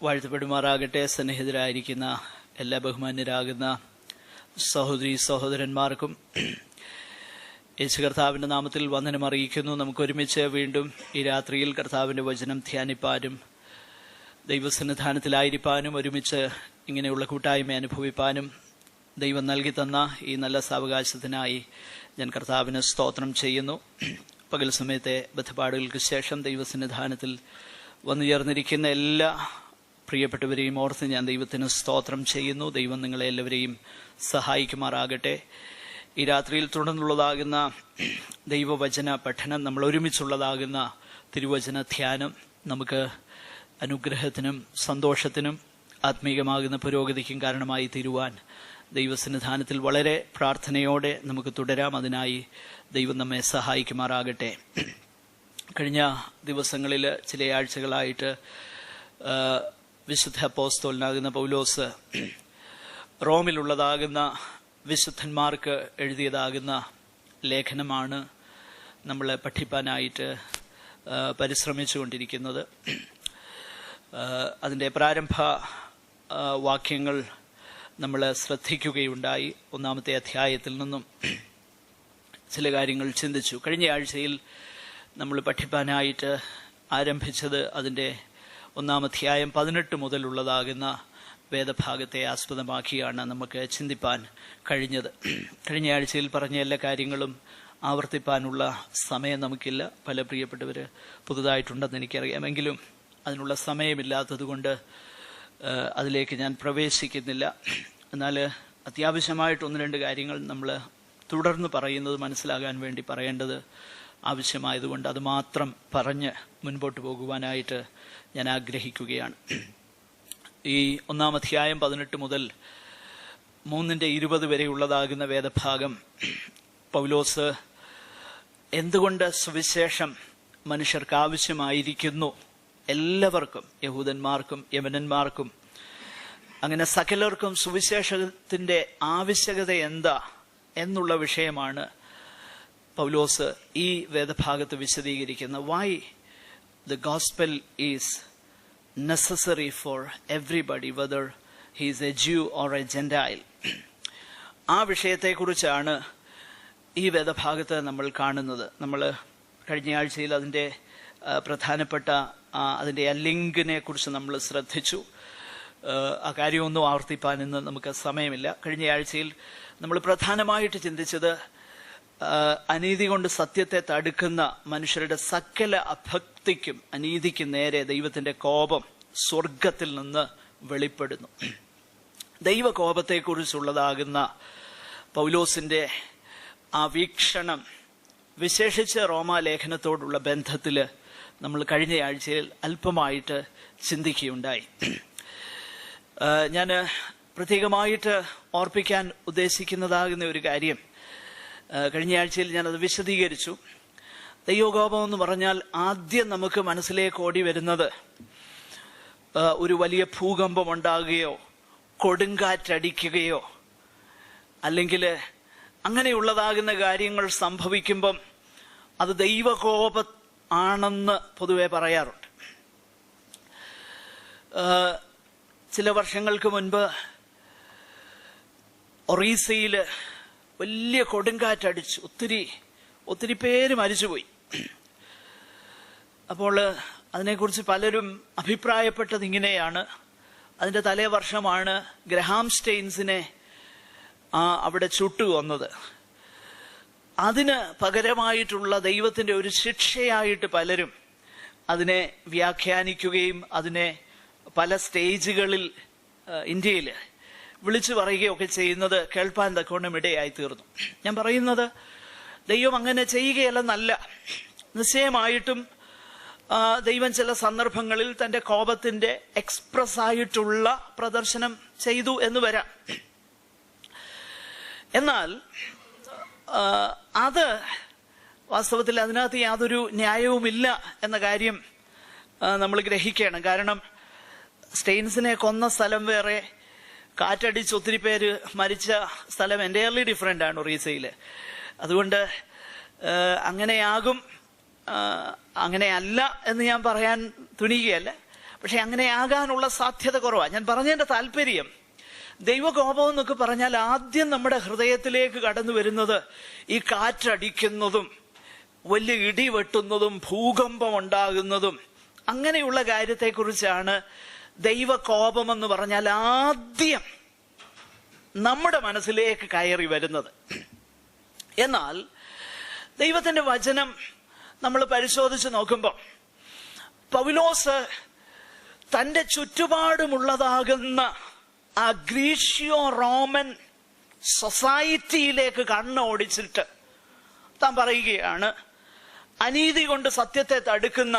വാഴ്ത്തപ്പെടുമാറാകട്ടെ. സന്നിഹിതരായിരിക്കുന്ന എല്ലാ ബഹുമാന്യരാകുന്ന സഹോദരീ സഹോദരന്മാർക്കും യേശു കർത്താവിൻ്റെ നാമത്തിൽ വന്ദനം അറിയിക്കുന്നു. നമുക്കൊരുമിച്ച് വീണ്ടും ഈ രാത്രിയിൽ കർത്താവിൻ്റെ വചനം ധ്യാനിപ്പാനും ദൈവസന്നിധാനത്തിലായിരിക്കാനും ഒരുമിച്ച് ഇങ്ങനെയുള്ള കൂട്ടായ്മ അനുഭവിപ്പാനും ദൈവം നൽകി തന്ന ഈ നല്ല സാവകാശത്തിനായി ഞാൻ കർത്താവിന് സ്തോത്രം ചെയ്യുന്നു. പകൽ സമയത്തെ ബദ്ധപ്പാടുകൾക്ക് ശേഷം ദൈവസന്നിധാനത്തിൽ വന്നു ചേർന്നിരിക്കുന്ന എല്ലാ പ്രിയപ്പെട്ടവരെയും ഓർത്ത് ഞാൻ ദൈവത്തിന് സ്തോത്രം ചെയ്യുന്നു. ദൈവം നിങ്ങളെ എല്ലാവരെയും സഹായിക്കുമാറാകട്ടെ. ഈ രാത്രിയിൽ തുടർന്നുള്ളതാകുന്ന ദൈവവചന പഠനം, നമ്മൾ ഒരുമിച്ചുള്ളതാകുന്ന തിരുവചന ധ്യാനം നമുക്ക് അനുഗ്രഹത്തിനും സന്തോഷത്തിനും ആത്മീകമാകുന്ന പുരോഗതിക്കും കാരണമായി തീരുവാൻ ദൈവസന്നിധാനത്തിൽ വളരെ പ്രാർത്ഥനയോടെ നമുക്ക് തുടരാം. അതിനായി ദൈവം നമ്മെ സഹായിക്കുമാറാകട്ടെ. കഴിഞ്ഞ ദിവസങ്ങളിൽ ചില ആഴ്ചകളായിട്ട് വിശുദ്ധ അപ്പോസ്തലനാകുന്ന പൗലോസ് റോമിലുള്ളതാകുന്ന വിശുദ്ധന്മാർക്ക് എഴുതിയതാകുന്ന ലേഖനമാണ് നമ്മൾ പഠിപ്പാനായിട്ട് പരിശ്രമിച്ചുകൊണ്ടിരിക്കുന്നത്. അതിൻ്റെ പ്രാരംഭ വാക്യങ്ങൾ നമ്മൾ ശ്രദ്ധിക്കുകയുണ്ടായി. ഒന്നാമത്തെ അധ്യായത്തിൽ നിന്നും ചില കാര്യങ്ങൾ ചിന്തിച്ചു. കഴിഞ്ഞ ആഴ്ചയിൽ നമ്മൾ പഠിപ്പാനായിട്ട് ആരംഭിച്ചത് അതിൻ്റെ 1-ാം അധ്യായം 18 മുതലുള്ളതാകുന്ന വേദഭാഗത്തെ ആസ്പദമാക്കിയാണ് നമുക്ക് ചിന്തിപ്പാൻ കഴിഞ്ഞത്. കഴിഞ്ഞ ആഴ്ചയിൽ പറഞ്ഞ എല്ലാ കാര്യങ്ങളും ആവർത്തിപ്പാനുള്ള സമയം നമുക്കില്ല. പല പ്രിയപ്പെട്ടവർ പുതുതായിട്ടുണ്ടെന്ന് എനിക്കറിയാമെങ്കിലും അതിനുള്ള സമയമില്ലാത്തതുകൊണ്ട് അതിലേക്ക് ഞാൻ പ്രവേശിക്കുന്നില്ല. എന്നാൽ അത്യാവശ്യമായിട്ട് 1-2 കാര്യങ്ങൾ നമ്മൾ തുടർന്ന് പറയുന്നത് മനസ്സിലാകാൻ വേണ്ടി പറയേണ്ടത് ആവശ്യമായതുകൊണ്ട് അത് മാത്രം പറഞ്ഞ് മുൻപോട്ട് പോകുവാനായിട്ട് ഞാൻ ആഗ്രഹിക്കുകയാണ്. ഈ 1-ാം അധ്യായം 18 മുതൽ 3:20 വരെയുള്ളതാകുന്ന വേദഭാഗം പൗലോസ് എന്തുകൊണ്ട് സുവിശേഷം മനുഷ്യർക്ക് ആവശ്യമായിരിക്കുന്നു, എല്ലാവർക്കും, യഹൂദന്മാർക്കും യമനന്മാർക്കും അങ്ങനെ സകലർക്കും സുവിശേഷത്തിന്റെ ആവശ്യകത എന്താ എന്നുള്ള വിഷയമാണ് പൗലോസ് ഈ വേദഭാഗത്ത് വിശദീകരിക്കുന്നത്. Why the gospel is necessary for everybody whether he is a Jew or a Gentile. ആ വിഷയത്തെക്കുറിച്ചാണ് ഈ വേദഭാഗത്ത് നമ്മൾ കാണുന്നത്. നമ്മൾ കഴിഞ്ഞ ആഴ്ചയിൽ അതിൻ്റെ പ്രധാനപ്പെട്ട അതിൻ്റെ ലിങ്കിനെ കുറിച്ച് നമ്മൾ ശ്രദ്ധിച്ചു. ആ കാര്യമൊന്നും ആവർത്തിപ്പാൻ ഇന്ന് നമുക്ക് സമയമില്ല. കഴിഞ്ഞ ആഴ്ചയിൽ നമ്മൾ പ്രധാനമായിട്ട് ചിന്തിച്ചത് അനീതി കൊണ്ട് സത്യത്തെ തടുക്കുന്ന മനുഷ്യരുടെ സകല അഭക്തിക്കും അനീതിക്കും നേരെ ദൈവത്തിന്റെ കോപം സ്വർഗത്തിൽ നിന്ന് വെളിപ്പെടുന്നു. ദൈവകോപത്തെക്കുറിച്ചുള്ളതാകുന്ന പൗലോസിന്റെ ആ വീക്ഷണം വിശേഷിച്ച് റോമാലേഖനത്തോടുള്ള ബന്ധത്തിൽ നമ്മൾ കഴിഞ്ഞ ആഴ്ചയിൽ അല്പമായിട്ട് ചിന്തിക്കുകയുണ്ടായി. ഞാൻ പ്രത്യേകമായിട്ട് ഓർപ്പിക്കാൻ ഉദ്ദേശിക്കുന്നതാകുന്ന ഒരു കാര്യം, കഴിഞ്ഞ ആഴ്ചയിൽ ഞാനത് വിശദീകരിച്ചു. ദൈവകോപം എന്ന് പറഞ്ഞാൽ ആദ്യം നമുക്ക് മനസ്സിലേക്ക് ഓടി വരുന്നത് ഒരു വലിയ ഭൂകമ്പം ഉണ്ടാകുകയോ കൊടുങ്കാറ്റടിക്കുകയോ അല്ലെങ്കിൽ അങ്ങനെയുള്ളതാകുന്ന കാര്യങ്ങൾ സംഭവിക്കുമ്പം അത് ദൈവകോപം ആണെന്ന് പൊതുവെ പറയാറുണ്ട്. ചില വർഷങ്ങൾക്ക് മുൻപ് ഒറീസയിൽ വലിയ കൊടുങ്കാറ്റടിച്ച് ഒത്തിരി പേര് മരിച്ചുപോയി. അപ്പോൾ അതിനെക്കുറിച്ച് പലരും അഭിപ്രായപ്പെട്ടത് ഇങ്ങനെയാണ്: അതിൻ്റെ തലേ വർഷമാണ് ഗ്രഹാം സ്റ്റെയിൻസിനെ അവിടെ ചുട്ടുകൊന്നത്. അതിന് പകരമായിട്ടുള്ള ദൈവത്തിൻ്റെ ഒരു ശിക്ഷയായിട്ട് പലരും അതിനെ വ്യാഖ്യാനിക്കുകയും അതിനെ പല സ്റ്റേജുകളിൽ ഇന്ത്യയിൽ വിളിച്ചു പറയുകയൊക്കെ ചെയ്യുന്നത് കേൾപ്പാൻ തക്കവണ്ണം ഇടയായി തീർന്നു. ഞാൻ പറയുന്നത് ദൈവം അങ്ങനെ ചെയ്യുകയല്ലെന്നല്ല. നിശ്ചയമായിട്ടും ദൈവം ചില സന്ദർഭങ്ങളിൽ തൻ്റെ കോപത്തിന്റെ എക്സ്പ്രസ് ആയിട്ടുള്ള പ്രദർശനം ചെയ്തു എന്ന് വരാം. എന്നാൽ അത് വാസ്തവത്തിൽ അതിനകത്ത് യാതൊരു ന്യായവുമില്ല എന്ന കാര്യം നമ്മൾ ഗ്രഹിക്കണം. കാരണം സ്റ്റെയിൻസിനെ കൊന്ന സ്ഥലം വേറെ, കാറ്റടിച്ച് ഒത്തിരി പേര് മരിച്ച സ്ഥലം എൻ്റയർലി ഡിഫറെൻ്റ് ആണ് ഒറീസയിൽ. അതുകൊണ്ട് അങ്ങനെയാകും അങ്ങനെയല്ല എന്ന് ഞാൻ പറയാൻ തുനിയുകയല്ല. പക്ഷെ അങ്ങനെ ആകാനുള്ള സാധ്യത കുറവാണ്. ഞാൻ പറഞ്ഞതിന്റെ താല്പര്യം, ദൈവകോപം എന്നൊക്കെ പറഞ്ഞാൽ ആദ്യം നമ്മുടെ ഹൃദയത്തിലേക്ക് കടന്നു വരുന്നത് ഈ കാറ്റടിക്കുന്നതും വലിയ ഇടി വെട്ടുന്നതും ഭൂകമ്പം ഉണ്ടാകുന്നതും അങ്ങനെയുള്ള കാര്യത്തെക്കുറിച്ചാണ് ദൈവകോപം എന്ന് പറഞ്ഞാൽ ആദ്യം നമ്മുടെ മനസ്സിലേക്ക് കയറി വരുന്നത്. എന്നാൽ ദൈവത്തിന്റെ വചനം നമ്മൾ പരിശോധിച്ച് നോക്കുമ്പോൾ പൗലോസ് തന്റെ ചുറ്റുപാടുമുള്ളതാകുന്ന ആ ഗ്രീഷ്യോ റോമൻ സൊസൈറ്റിയിലേക്ക് കണ്ണോടിച്ചിട്ട് താൻ പറയുകയാണ്, അനീതി കൊണ്ട് സത്യത്തെ തടുക്കുന്ന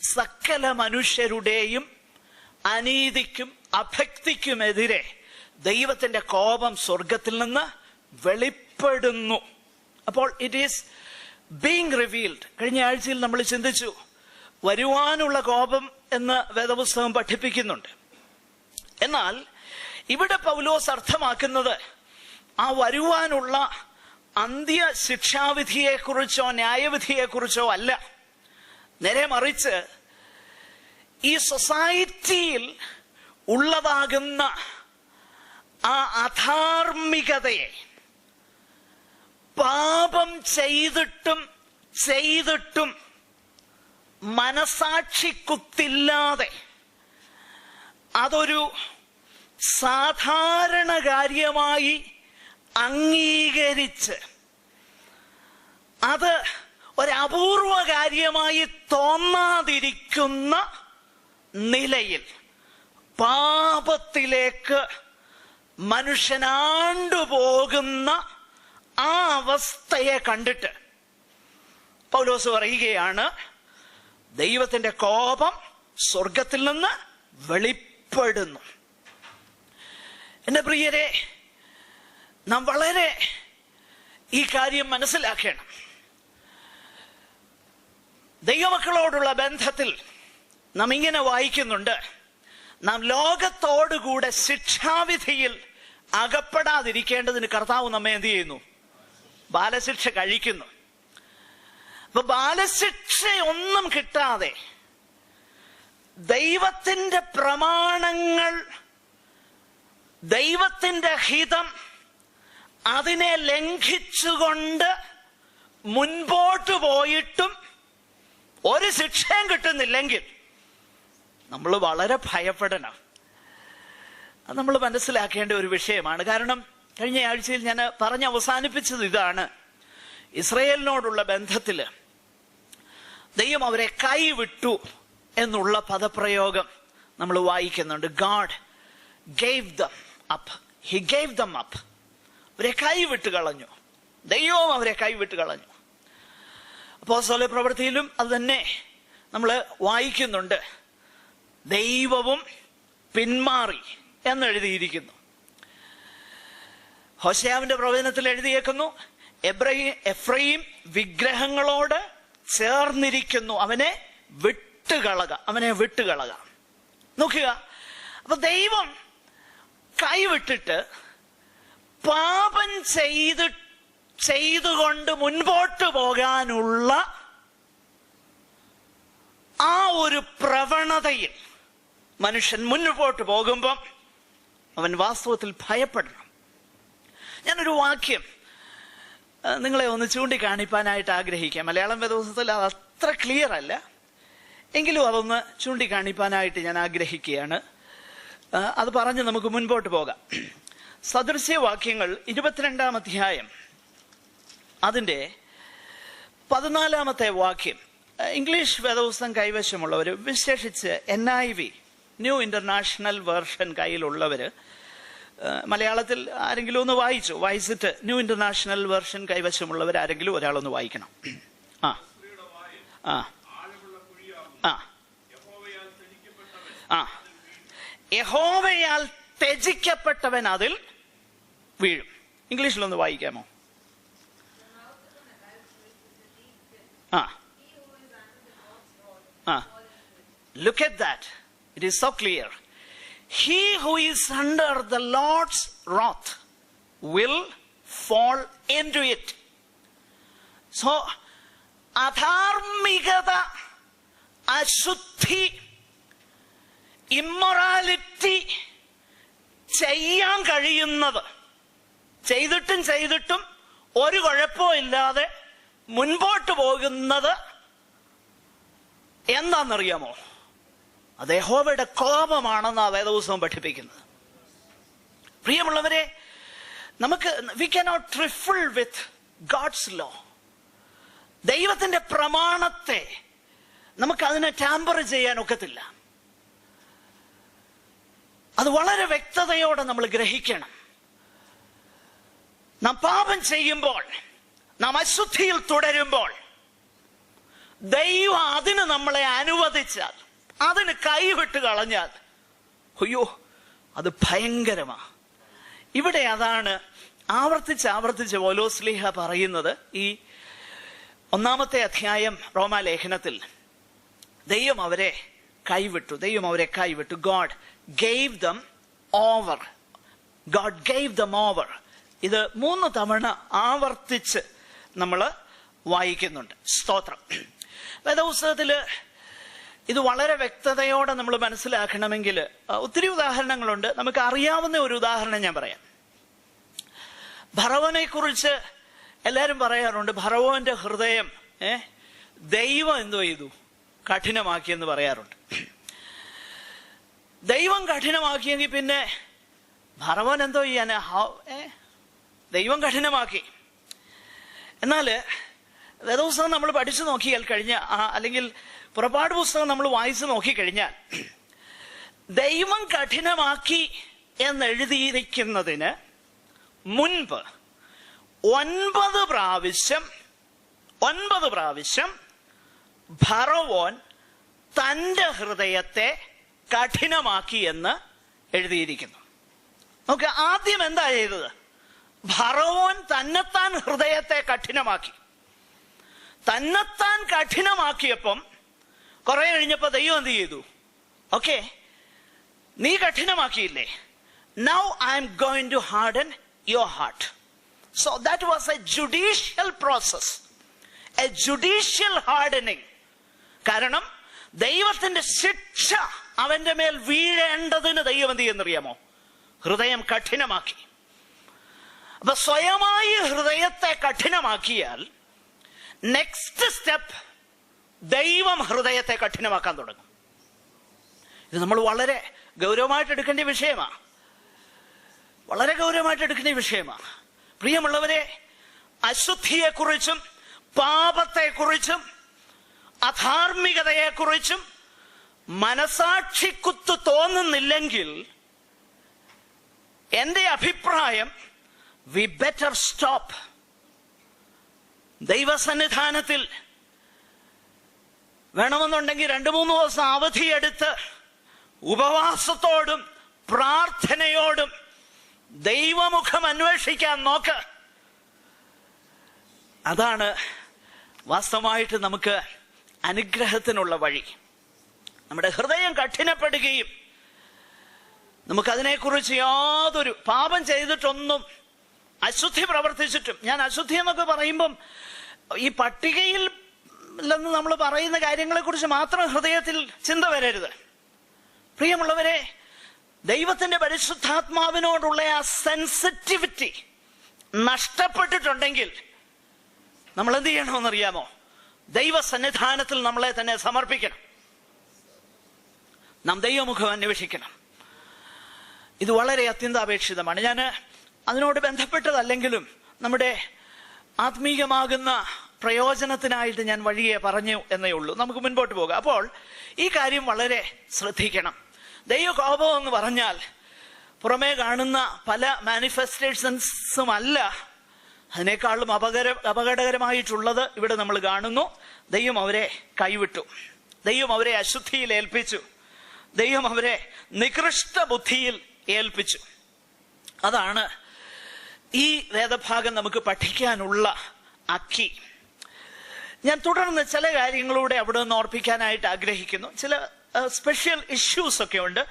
സകല മനുഷ്യരുടെയും അനീതിക്കും അഭക്തിക്കുമെതിരെ ദൈവത്തിന്റെ കോപം സ്വർഗത്തിൽ നിന്ന് വെളിപ്പെടുന്നു. അപ്പോൾ ഇറ്റ് ഈസ് ബീങ് റിവീൽഡ്. കഴിഞ്ഞ ആഴ്ചയിൽ നമ്മൾ ചിന്തിച്ചു, വരുവാനുള്ള കോപം എന്ന് വേദപുസ്തകം പഠിപ്പിക്കുന്നുണ്ട്. എന്നാൽ ഇവിടെ പൗലോസ് അർത്ഥമാക്കുന്നത് ആ വരുവാനുള്ള അന്ത്യ ശിക്ഷാവിധിയെക്കുറിച്ചോ ന്യായവിധിയെക്കുറിച്ചോ അല്ല. നേരെ മറിച്ച് ഈ സൊസൈറ്റിയിൽ ഉള്ളതാകുന്ന ആ അധാർമികതയെ, പാപം ചെയ്തിട്ടും മനസാക്ഷി കുത്തില്ലാതെ അതൊരു സാധാരണ കാര്യമായി അംഗീകരിച്ച് അത് ഒരപൂർവ കാര്യമായി തോന്നാതിരിക്കുന്ന നിലയിൽ പാപത്തിലേക്ക് മനുഷ്യനാണ്ടുപോകുന്ന ആ അവസ്ഥയെ കണ്ടിട്ട് പൗലോസ് പറയുകയാണ്, ദൈവത്തിന്റെ കോപം സ്വർഗത്തിൽ നിന്ന് വെളിപ്പെടുന്നു. എന്റെ പ്രിയരെ, നാം വളരെ ഈ കാര്യം മനസ്സിലാക്കണം. ദൈവമക്കളോടുള്ള ബന്ധത്തിൽ നാം ഇങ്ങനെ വായിക്കുന്നുണ്ട്, നാം ലോകത്തോടുകൂടെ ശിക്ഷാവിധിയിൽ അകപ്പെടാതിരിക്കേണ്ടതിന് കർത്താവ് നമ്മെ എന്ത് ചെയ്യുന്നു? ബാലശിക്ഷ കഴിക്കുന്നു. അപ്പൊ ബാലശിക്ഷ ഒന്നും കിട്ടാതെ ദൈവത്തിന്റെ പ്രമാണങ്ങൾ, ദൈവത്തിന്റെ ഹിതം അതിനെ ലംഘിച്ചുകൊണ്ട് മുൻപോട്ട് പോയിട്ടും ഒരു ശിക്ഷയും കിട്ടുന്നില്ലെങ്കിൽ നമ്മൾ വളരെ ഭയപ്പെടണം. അത് നമ്മൾ മനസ്സിലാക്കേണ്ട ഒരു വിഷയമാണ്. കാരണം കഴിഞ്ഞ ആഴ്ചയിൽ ഞാൻ പറഞ്ഞ് അവസാനിപ്പിച്ചത് ഇതാണ്, ഇസ്രയേലിനോടുള്ള ബന്ധത്തില് ദൈവം അവരെ കൈവിട്ടു എന്നുള്ള പദപ്രയോഗം നമ്മൾ വായിക്കുന്നുണ്ട്. God gave them up. He gave them up. അവരെ കൈവിട്ട് കളഞ്ഞു. ദൈവവും അവരെ കൈവിട്ട് കളഞ്ഞു. അപ്പോസ്തല പ്രവൃത്തിയിലും അത് തന്നെ നമ്മൾ വായിക്കുന്നുണ്ട്, ദൈവവും പിന്മാറി എന്നെഴുതിയിരിക്കുന്നു. ഹോശേയാവിന്റെ പ്രവചനത്തിൽ എഴുതിയേക്കുന്നു, എഫ്രയീം വിഗ്രഹങ്ങളോട് ചേർന്നിരിക്കുന്നു, അവനെ വിട്ടുകളക. നോക്കുക, അപ്പൊ ദൈവം കൈവിട്ടിട്ട് പാപം ചെയ്തുകൊണ്ട് മുൻപോട്ട് പോകാനുള്ള ആ ഒരു പ്രവണതയിൽ മനുഷ്യൻ മുൻപോട്ട് പോകുമ്പം അവൻ വാസ്തവത്തിൽ ഭയപ്പെടണം. ഞാനൊരു വാക്യം നിങ്ങളെ ഒന്ന് ചൂണ്ടിക്കാണിപ്പാനായിട്ട് ആഗ്രഹിക്കാം. മലയാളം വേദപുസ്തകത്തിൽ അത് അത്ര ക്ലിയർ അല്ല, എങ്കിലും അതൊന്ന് ചൂണ്ടിക്കാണിപ്പാനായിട്ട് ഞാൻ ആഗ്രഹിക്കുകയാണ്. അത് പറഞ്ഞ് നമുക്ക് മുൻപോട്ട് പോകാം. സദൃശ്യവാക്യങ്ങൾ 22-ാം അധ്യായം അതിൻ്റെ 14-ാമത്തെ വാക്യം. ഇംഗ്ലീഷ് വേദപുസ്തകം കൈവശമുള്ളവർ, വിശേഷിച്ച് NIV ന്യൂ ഇന്റർനാഷണൽ വേർഷൻ കയ്യിലുള്ളവര്, മലയാളത്തിൽ ആരെങ്കിലും ഒന്ന് വായിച്ചിട്ട് ന്യൂ ഇന്റർനാഷണൽ വേർഷൻ കൈവശമുള്ളവർ ആരെങ്കിലും ഒരാളൊന്ന് വായിക്കണം. യഹോവയാൽ ത്യജിക്കപ്പെട്ടവൻ അതിൽ വീഴും. ഇംഗ്ലീഷിലൊന്ന് വായിക്കാമോ? Look at that. It is so clear. He who is under the Lord's wrath will fall into it. So, അധാർമികത, അശുദ്ധി, ഇമ്മൊറാലിറ്റി ചെയ്യാൻ കഴിയുന്നത്, ചെയ്തിട്ടും ഒരു കുഴപ്പവും ഇല്ലാതെ മുൻപോട്ട് പോകുന്നത് എന്താണെന്നറിയാമോ? അത് യഹോവയുടെ കോപമാണെന്നാണ് വേദപുസ്തകം പഠിപ്പിക്കുന്നത്. പ്രിയമുള്ളവരെ, നമുക്ക് V cannot trifle with God's law. ദൈവത്തിന്റെ പ്രമാണത്തെ നമുക്ക് അതിനെ ടാമ്പർ ചെയ്യാൻ ഒക്കത്തില്ല. അത് വളരെ വ്യക്തതയോടെ നമ്മൾ ഗ്രഹിക്കണം. നാം പാപം ചെയ്യുമ്പോൾ, നാം അശുദ്ധിയിൽ തുടരുമ്പോൾ, ദൈവം അതിന് നമ്മളെ അനുവദിച്ചാൽ, അതിന് കൈവിട്ട് കളഞ്ഞാൽ, അയ്യോ അത് ഭയങ്കരമാ. ഇവിടെ അതാണ് ആവർത്തിച്ച് പൗലോസ്ലീഹ പറയുന്നത്. ഈ 1-ാമത്തെ അധ്യായം റോമാലേഖനത്തിൽ ദൈവം അവരെ കൈവിട്ടു. God gave them over. ഇത് 3 തവണ ആവർത്തിച്ച് നമ്മൾ വായിക്കുന്നുണ്ട്. സ്തോത്രം. വേദപുസ്തകത്തില് ഇത് വളരെ വ്യക്തതയോടെ നമ്മൾ മനസ്സിലാക്കണമെങ്കിൽ ഒത്തിരി ഉദാഹരണങ്ങളുണ്ട്. നമുക്ക് അറിയാവുന്ന ഒരു ഉദാഹരണം ഞാൻ പറയാം. ഫറവോനെ കുറിച്ച് എല്ലാവരും പറയാറുണ്ട്, ഫറവോന്റെ ഹൃദയം ദൈവം എന്തോ ചെയ്തു, കഠിനമാക്കിയെന്ന് പറയാറുണ്ട്. ദൈവം കഠിനമാക്കിയെങ്കിൽ പിന്നെ ഫറവോൻ എന്തോ ചെയ്യാന്? ദൈവം കഠിനമാക്കി. എന്നാൽ വേദപുസ്തകം നമ്മൾ പഠിച്ചു നോക്കിയാൽ അല്ലെങ്കിൽ പുറപ്പാട് പുസ്തകം നമ്മൾ വായിച്ചു നോക്കിക്കഴിഞ്ഞാൽ, ദൈവം കഠിനമാക്കി എന്നെഴുതിയിരിക്കുന്നതിന് മുൻപ് 9 പ്രാവശ്യം ഫറവോൻ തന്റെ ഹൃദയത്തെ കഠിനമാക്കി എന്ന് എഴുതിയിരിക്കുന്നു. നമുക്ക് ആദ്യം എന്താ ചെയ്തത്? ഫറവോൻ തന്നെത്താൻ ഹൃദയത്തെ കഠിനമാക്കി. തന്നെത്താൻ കഠിനമാക്കിയപ്പം കുറെ കഴിഞ്ഞപ്പോ ദൈവം എന്ത് ചെയ്തു? ഓക്കെ, നീ കഠിനമാക്കിയില്ലേ, now I am going to harden your heart. So that was a judicial process, a judicial hardening. കാരണം ദൈവത്തിന്റെ ശിക്ഷ അവന്റെ മേൽ വീഴേണ്ടതിന് ദൈവം എന്ത് ചെയ്യുന്നറിയാമോ? ഹൃദയം കഠിനമാക്കി. അപ്പൊ സ്വയമായി ഹൃദയത്തെ കഠിനമാക്കിയാൽ നെക്സ്റ്റ് സ്റ്റെപ്പ് ദൈവം ഹൃദയത്തെ കഠിനമാക്കാൻ തുടങ്ങും. ഇത് നമ്മൾ വളരെ ഗൗരവമായിട്ട് എടുക്കേണ്ട വിഷയമാണ്. പ്രിയമുള്ളവരെ, അശുദ്ധിയെക്കുറിച്ചും പാപത്തെക്കുറിച്ചും അധാർമികതയെക്കുറിച്ചും മനസാക്ഷിക്കുത്ത് തോന്നുന്നില്ലെങ്കിൽ എന്റെ അഭിപ്രായം വി ബെറ്റർ സ്റ്റോപ്പ്. ദൈവസന്നിധാനത്തിൽ വേണമെന്നുണ്ടെങ്കിൽ 2-3 ദിവസം അവധിയെടുത്ത് ഉപവാസത്തോടും പ്രാർത്ഥനയോടും ദൈവമുഖം അന്വേഷിക്കാൻ നോക്ക്. അതാണ് വാസ്തവമായിട്ട് നമുക്ക് അനുഗ്രഹത്തിനുള്ള വഴി. നമ്മുടെ ഹൃദയം കഠിനപ്പെടുകയും നമുക്കതിനെക്കുറിച്ച് യാതൊരു പാപം ചെയ്തിട്ടൊന്നും, അശുദ്ധി പ്രവർത്തിച്ചിട്ടും, ഞാൻ അശുദ്ധി എന്നൊക്കെ പറയുമ്പം ഈ പട്ടികയിൽ ല്ലെന്ന് നമ്മൾ പറയുന്ന കാര്യങ്ങളെ കുറിച്ച് മാത്രം ഹൃദയത്തിൽ ചിന്ത വരരുത്. പ്രിയമുള്ളവരെ, ദൈവത്തിന്റെ പരിശുദ്ധാത്മാവിനോടുള്ള ആ സെൻസിറ്റിവിറ്റി നഷ്ടപ്പെട്ടിട്ടുണ്ടെങ്കിൽ നമ്മൾ എന്ത് ചെയ്യണമെന്നറിയാമോ? ദൈവസന്നിധാനത്തിൽ നമ്മളെ തന്നെ സമർപ്പിക്കണം. നാം ദൈവമുഖം അന്വേഷിക്കണം. ഇത് വളരെ അത്യന്താപേക്ഷിതമാണ്. ഞാൻ അതിനോട് ബന്ധപ്പെട്ടതല്ലെങ്കിലും നമ്മുടെ ആത്മീയമാകുന്ന പ്രയോജനത്തിനായിട്ട് ഞാൻ വഴിയെ പറഞ്ഞു എന്നേ ഉള്ളൂ. നമുക്ക് മുൻപോട്ട് പോകാം. അപ്പോൾ ഈ കാര്യം വളരെ ശ്രദ്ധിക്കണം. ദൈവകോപം എന്ന് പറഞ്ഞാൽ പുറമേ കാണുന്ന പല മാനിഫെസ്റ്റേഷൻസും അല്ല, അതിനേക്കാളും അപകടകരമായിട്ടുള്ളത് ഇവിടെ നമ്മൾ കാണുന്നു. ദൈവം അവരെ കൈവിട്ടു, ദൈവം അവരെ അശുദ്ധിയിൽ ഏൽപ്പിച്ചു, ദൈവം അവരെ നികൃഷ്ട ബുദ്ധിയിൽ ഏൽപ്പിച്ചു. അതാണ് ഈ വേദഭാഗം നമുക്ക് പഠിക്കാനുള്ള അക്കി. ഞാൻ തുടർന്ന് ചില കാര്യങ്ങളൂടെ അവിടെ നിന്ന് ഓർപ്പിക്കാനായിട്ട് ആഗ്രഹിക്കുന്നു. ചില സ്പെഷ്യൽ ഇഷ്യൂസ് ഒക്കെ ഉണ്ട്,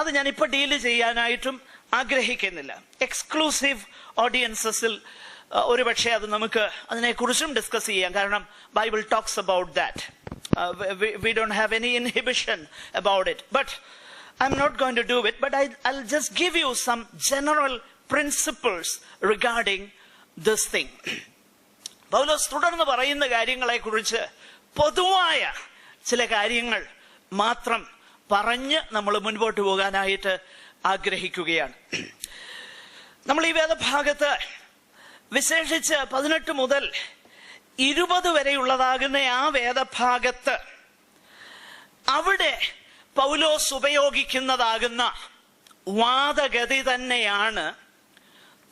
അത് ഞാൻ ഇപ്പൊ ഡീല് ചെയ്യാനായിട്ടും ആഗ്രഹിക്കുന്നില്ല. എക്സ്ക്ലൂസീവ് ഓഡിയൻസസിൽ ഒരുപക്ഷെ അത് നമുക്ക് അതിനെക്കുറിച്ചും ഡിസ്കസ് ചെയ്യാം. കാരണം Bible talks about that. We don't have any inhibition about it. But I'm not going to do it, but I'll just give you some general principles regarding this thing. പൗലോസ് തുടർന്ന് പറയുന്ന കാര്യങ്ങളെ കുറിച്ച് പൊതുവായ ചില കാര്യങ്ങൾ മാത്രം പറഞ്ഞ് നമ്മൾ മുൻപോട്ട് പോകാനായിട്ട് ആഗ്രഹിക്കുകയാണ്. നമ്മൾ ഈ വേദഭാഗത്ത് വിശേഷിച്ച് 18 മുതൽ 20 വരെയുള്ളതാകുന്ന ആ വേദഭാഗത്ത് അവിടെ പൗലോസ് ഉപയോഗിക്കുന്നതാകുന്ന വാദഗതി തന്നെയാണ്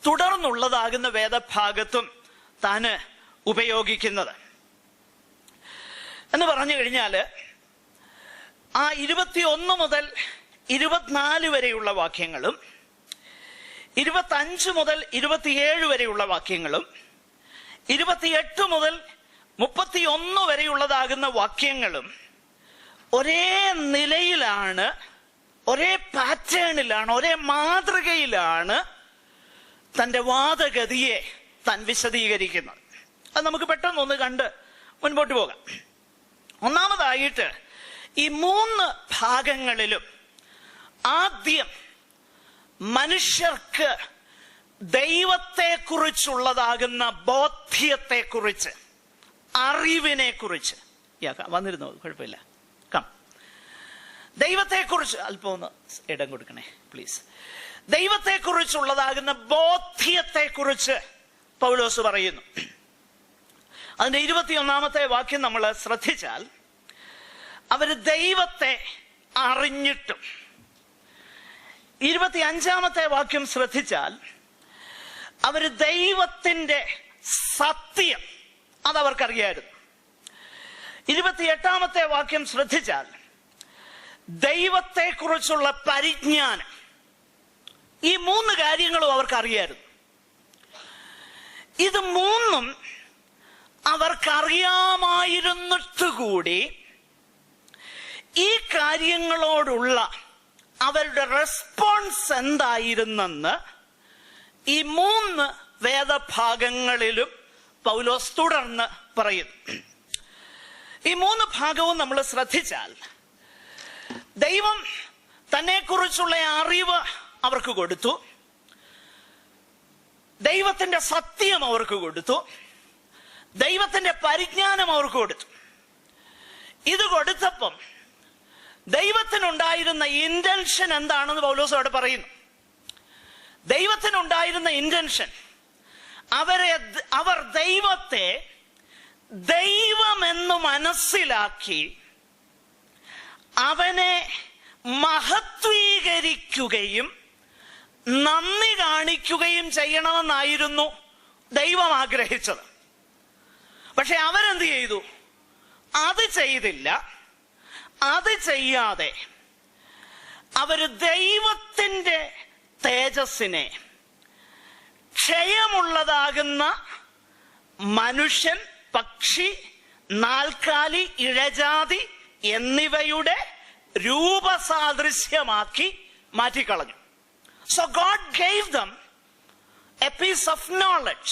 തുടർന്നുള്ളതാകുന്ന വേദഭാഗത്തും താന് ഉപയോഗിക്കുന്നത്. എന്ന് പറഞ്ഞു കഴിഞ്ഞാൽ ആ 21 മുതൽ 24 വരെയുള്ള വാക്യങ്ങളും 25 മുതൽ 27 വരെയുള്ള വാക്യങ്ങളും 28 മുതൽ 31 വരെയുള്ളതാകുന്ന വാക്യങ്ങളും ഒരേ നിലയിലാണ്, ഒരേ പാറ്റേണിലാണ്, ഒരേ മാതൃകയിലാണ് തൻ്റെ വാദഗതിയെ താൻ വിശദീകരിക്കുന്നത്. അത് നമുക്ക് പെട്ടെന്നൊന്ന് കണ്ട് മുൻപോട്ട് പോകാം. ഒന്നാമതായിട്ട് ഈ 3 ഭാഗങ്ങളിലും ആദ്യം മനുഷ്യർക്ക് ദൈവത്തെക്കുറിച്ചുള്ളതാകുന്ന ബോധ്യത്തെക്കുറിച്ച്, അറിവിനെ കുറിച്ച് വന്നിരുന്നു, കുഴപ്പമില്ല, ദൈവത്തെക്കുറിച്ച് അല്പം ഒന്ന് ഇടം കൊടുക്കണേ പ്ലീസ്. ദൈവത്തെക്കുറിച്ചുള്ളതാകുന്ന ബോധ്യത്തെക്കുറിച്ച് പൗലോസ് പറയുന്നു. അതിന്റെ 21-ാമത്തെ വാക്യം നമ്മൾ ശ്രദ്ധിച്ചാൽ, അവര് ദൈവത്തെ അറിഞ്ഞിട്ടും, 25-ാമത്തെ വാക്യം ശ്രദ്ധിച്ചാൽ അവര് ദൈവത്തിന്റെ സത്യം അതവർക്കറിയായിരുന്നു. 28-ാമത്തെ വാക്യം ശ്രദ്ധിച്ചാൽ ദൈവത്തെക്കുറിച്ചുള്ള പരിജ്ഞാനം, ഈ 3 കാര്യങ്ങളും അവർക്കറിയായിരുന്നു. ഇത് 3ഉം അവർക്കറിയാമായിരുന്നിട്ടുകൂടി ഈ കാര്യങ്ങളോടുള്ള അവരുടെ റെസ്പോൺസ് എന്തായിരുന്നെന്ന് ഈ 3 വേദഭാഗങ്ങളിലും പൗലോസ് തുടർന്ന് പറയുന്നു. ഈ 3 ഭാഗവും നമ്മൾ ശ്രദ്ധിച്ചാൽ ദൈവം തന്നെക്കുറിച്ചുള്ള അറിവ് അവർക്ക് കൊടുത്തു, ദൈവത്തിന്റെ സത്യം അവർക്ക് കൊടുത്തു, ദൈവത്തിന്റെ പരിജ്ഞാനം അവർക്ക് കൊടുത്തു. ഇത് കൊടുത്തപ്പം ദൈവത്തിനുണ്ടായിരുന്ന ഇന്റൻഷൻ എന്താണെന്ന് പൗലോസ് അവിടെ പറയുന്നു. ദൈവത്തിനുണ്ടായിരുന്ന ഇന്റൻഷൻ, അവർ ദൈവത്തെ ദൈവമെന്ന് മനസ്സിലാക്കി അവനെ മഹത്വീകരിക്കുകയും നന്ദി കാണിക്കുകയും ചെയ്യണമെന്നായിരുന്നു ദൈവം ആഗ്രഹിച്ചത്. പക്ഷെ അവരെന്ത് ചെയ്തു? അത് ചെയ്തില്ല. അത് ചെയ്യാതെ അവര് ദൈവത്തിന്റെ തേജസ്സിനെ, ക്ഷയമുള്ളതാകുന്ന മനുഷ്യൻ, പക്ഷി, നാൽക്കാലി, ഇഴജാതി എന്നിവയുടെ രൂപസാദൃശ്യമാക്കി മാറ്റിക്കളഞ്ഞു. So God gave them a piece of knowledge.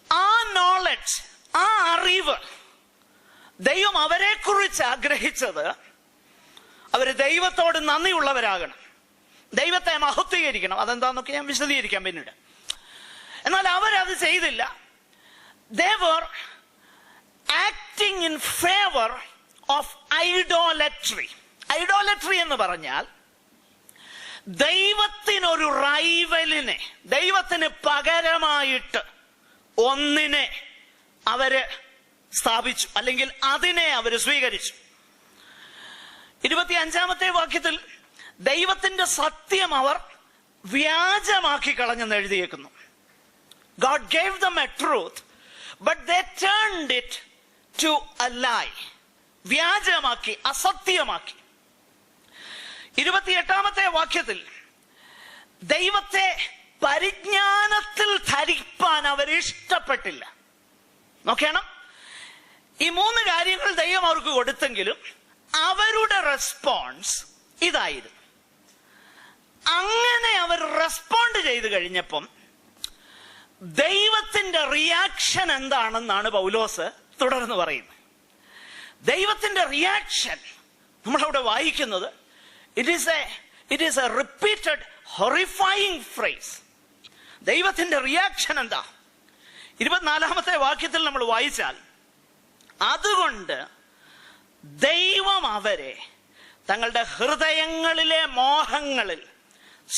ആ നോളജ്, ആ അറിവ്, ദൈവം അവരെ കുറിച്ച് ആഗ്രഹിച്ചത് അവര് ദൈവത്തോട് നന്ദിയുള്ളവരാകണം, ദൈവത്തെ മഹത്വീകരിക്കണം. അതെന്താന്നൊക്കെ ഞാൻ വിശദീകരിക്കാം പിന്നീട്. എന്നാൽ അവരത് ചെയ്തില്ല. They were acting in favor of idolatry. Idolatry എന്ന് പറഞ്ഞാൽ ദൈവത്തിനൊരു റൈവലിനെ, ദൈവത്തിന് പകരമായിട്ട് ഒന്നിനെ അവര് സ്ഥാപിച്ചു, അല്ലെങ്കിൽ അതിനെ അവര് സ്വീകരിച്ചു. 25-ാമത്തെ വാക്യത്തിൽ ദൈവത്തിന്റെ സത്യം അവർ വ്യാജമാക്കി കളഞ്ഞെന്ന് എഴുതിയേക്കുന്നു. God gave them a truth, but they turned it to a lie. വ്യാജമാക്കി, അസത്യമാക്കി. 28-ാമത്തെ വാക്യത്തിൽ ദൈവത്തെ പരിജ്ഞാനത്തിൽ ധരിപ്പാൻ അവർ ഇഷ്ടപ്പെട്ടില്ല. നോക്കണം, ഈ 3 കാര്യങ്ങൾ ദൈവം അവർക്ക് കൊടുത്തെങ്കിലും അവരുടെ റെസ്പോൺസ് ഇതായിരുന്നു. അങ്ങനെ അവർ റെസ്പോണ്ട് ചെയ്തു കഴിഞ്ഞപ്പം ദൈവത്തിന്റെ റിയാക്ഷൻ എന്താണെന്നാണ് പൗലോസ് തുടർന്ന് പറയുന്നത്. ദൈവത്തിന്റെ റിയാക്ഷൻ നമ്മളവിടെ വായിക്കുന്നത് it is a repeated horrifying phrase. ദൈവത്തിന്റെ റിയാക്ഷൻ എന്താ? 24-ാമത്തെ വാക്യത്തിൽ നമ്മൾ വായിച്ചാൽ, അതുകൊണ്ട് ദൈവം അവരെ തങ്ങളുടെ ഹൃദയങ്ങളിലെ മോഹങ്ങളിൽ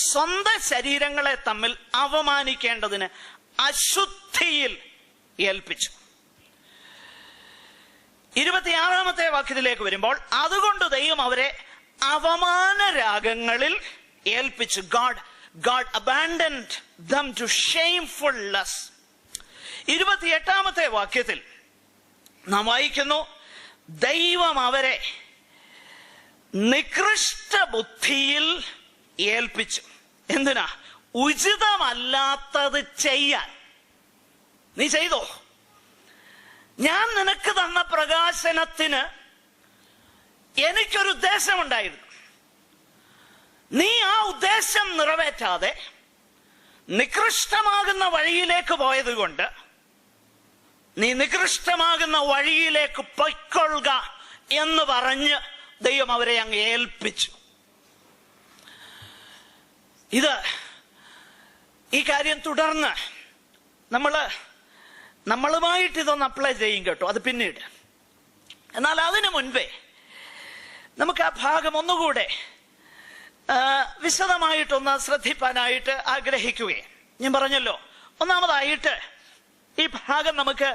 സ്വന്തം ശരീരങ്ങളെ തമ്മിൽ അവമാനിക്കേണ്ടതിന് അശുദ്ധിയിൽ ഏൽപ്പിച്ചു. 26-ാമത്തെ വാക്യത്തിലേക്ക് വരുമ്പോൾ, അതുകൊണ്ട് ദൈവം അവരെ അവമാന രാഗങ്ങളിൽ ഏൽപ്പിച്ചു. God abandoned them to shameful lust. 28-ാമത്തെ വാക്യത്തിൽ നാം വായിക്കുന്നു, ദൈവം അവരെ നികൃഷ്ട ബുദ്ധിയിൽ ഏൽപ്പിച്ചു. എന്തിനാ? ഉചിതമല്ലാത്തത് ചെയ്യാൻ. നീ ചെയ്തോ? ഞാൻ നിനക്ക് തന്ന പ്രകാശനത്തിന് എനിക്കൊരു ഉദ്ദേശമുണ്ടായിരുന്നു. നീ ആ ഉദ്ദേശം നിറവേറ്റാതെ നികൃഷ്ടമാകുന്ന വഴിയിലേക്ക് പോയത് കൊണ്ട് നീ നികൃഷ്ടമാകുന്ന വഴിയിലേക്ക് പൊയ്ക്കൊള്ളുക എന്ന് പറഞ്ഞ് ദൈവം അവരെ അങ്ങ് ഏൽപ്പിച്ചു. ഈ കാര്യം തുടർന്ന് നമ്മളുമായിട്ട് ഇതൊന്ന് അപ്ലൈ ചെയ്യും കേട്ടോ, അത് പിന്നീട്. എന്നാൽ അതിനു മുൻപേ നമുക്ക് ആ ഭാഗം ഒന്നുകൂടെ വിശദമായിട്ടൊന്ന് ശ്രദ്ധിപ്പാനായിട്ട് ആഗ്രഹിക്കുകയും, ഞാൻ പറഞ്ഞല്ലോ, ഒന്നാമതായിട്ട് ഈ ഭാഗം നമുക്ക്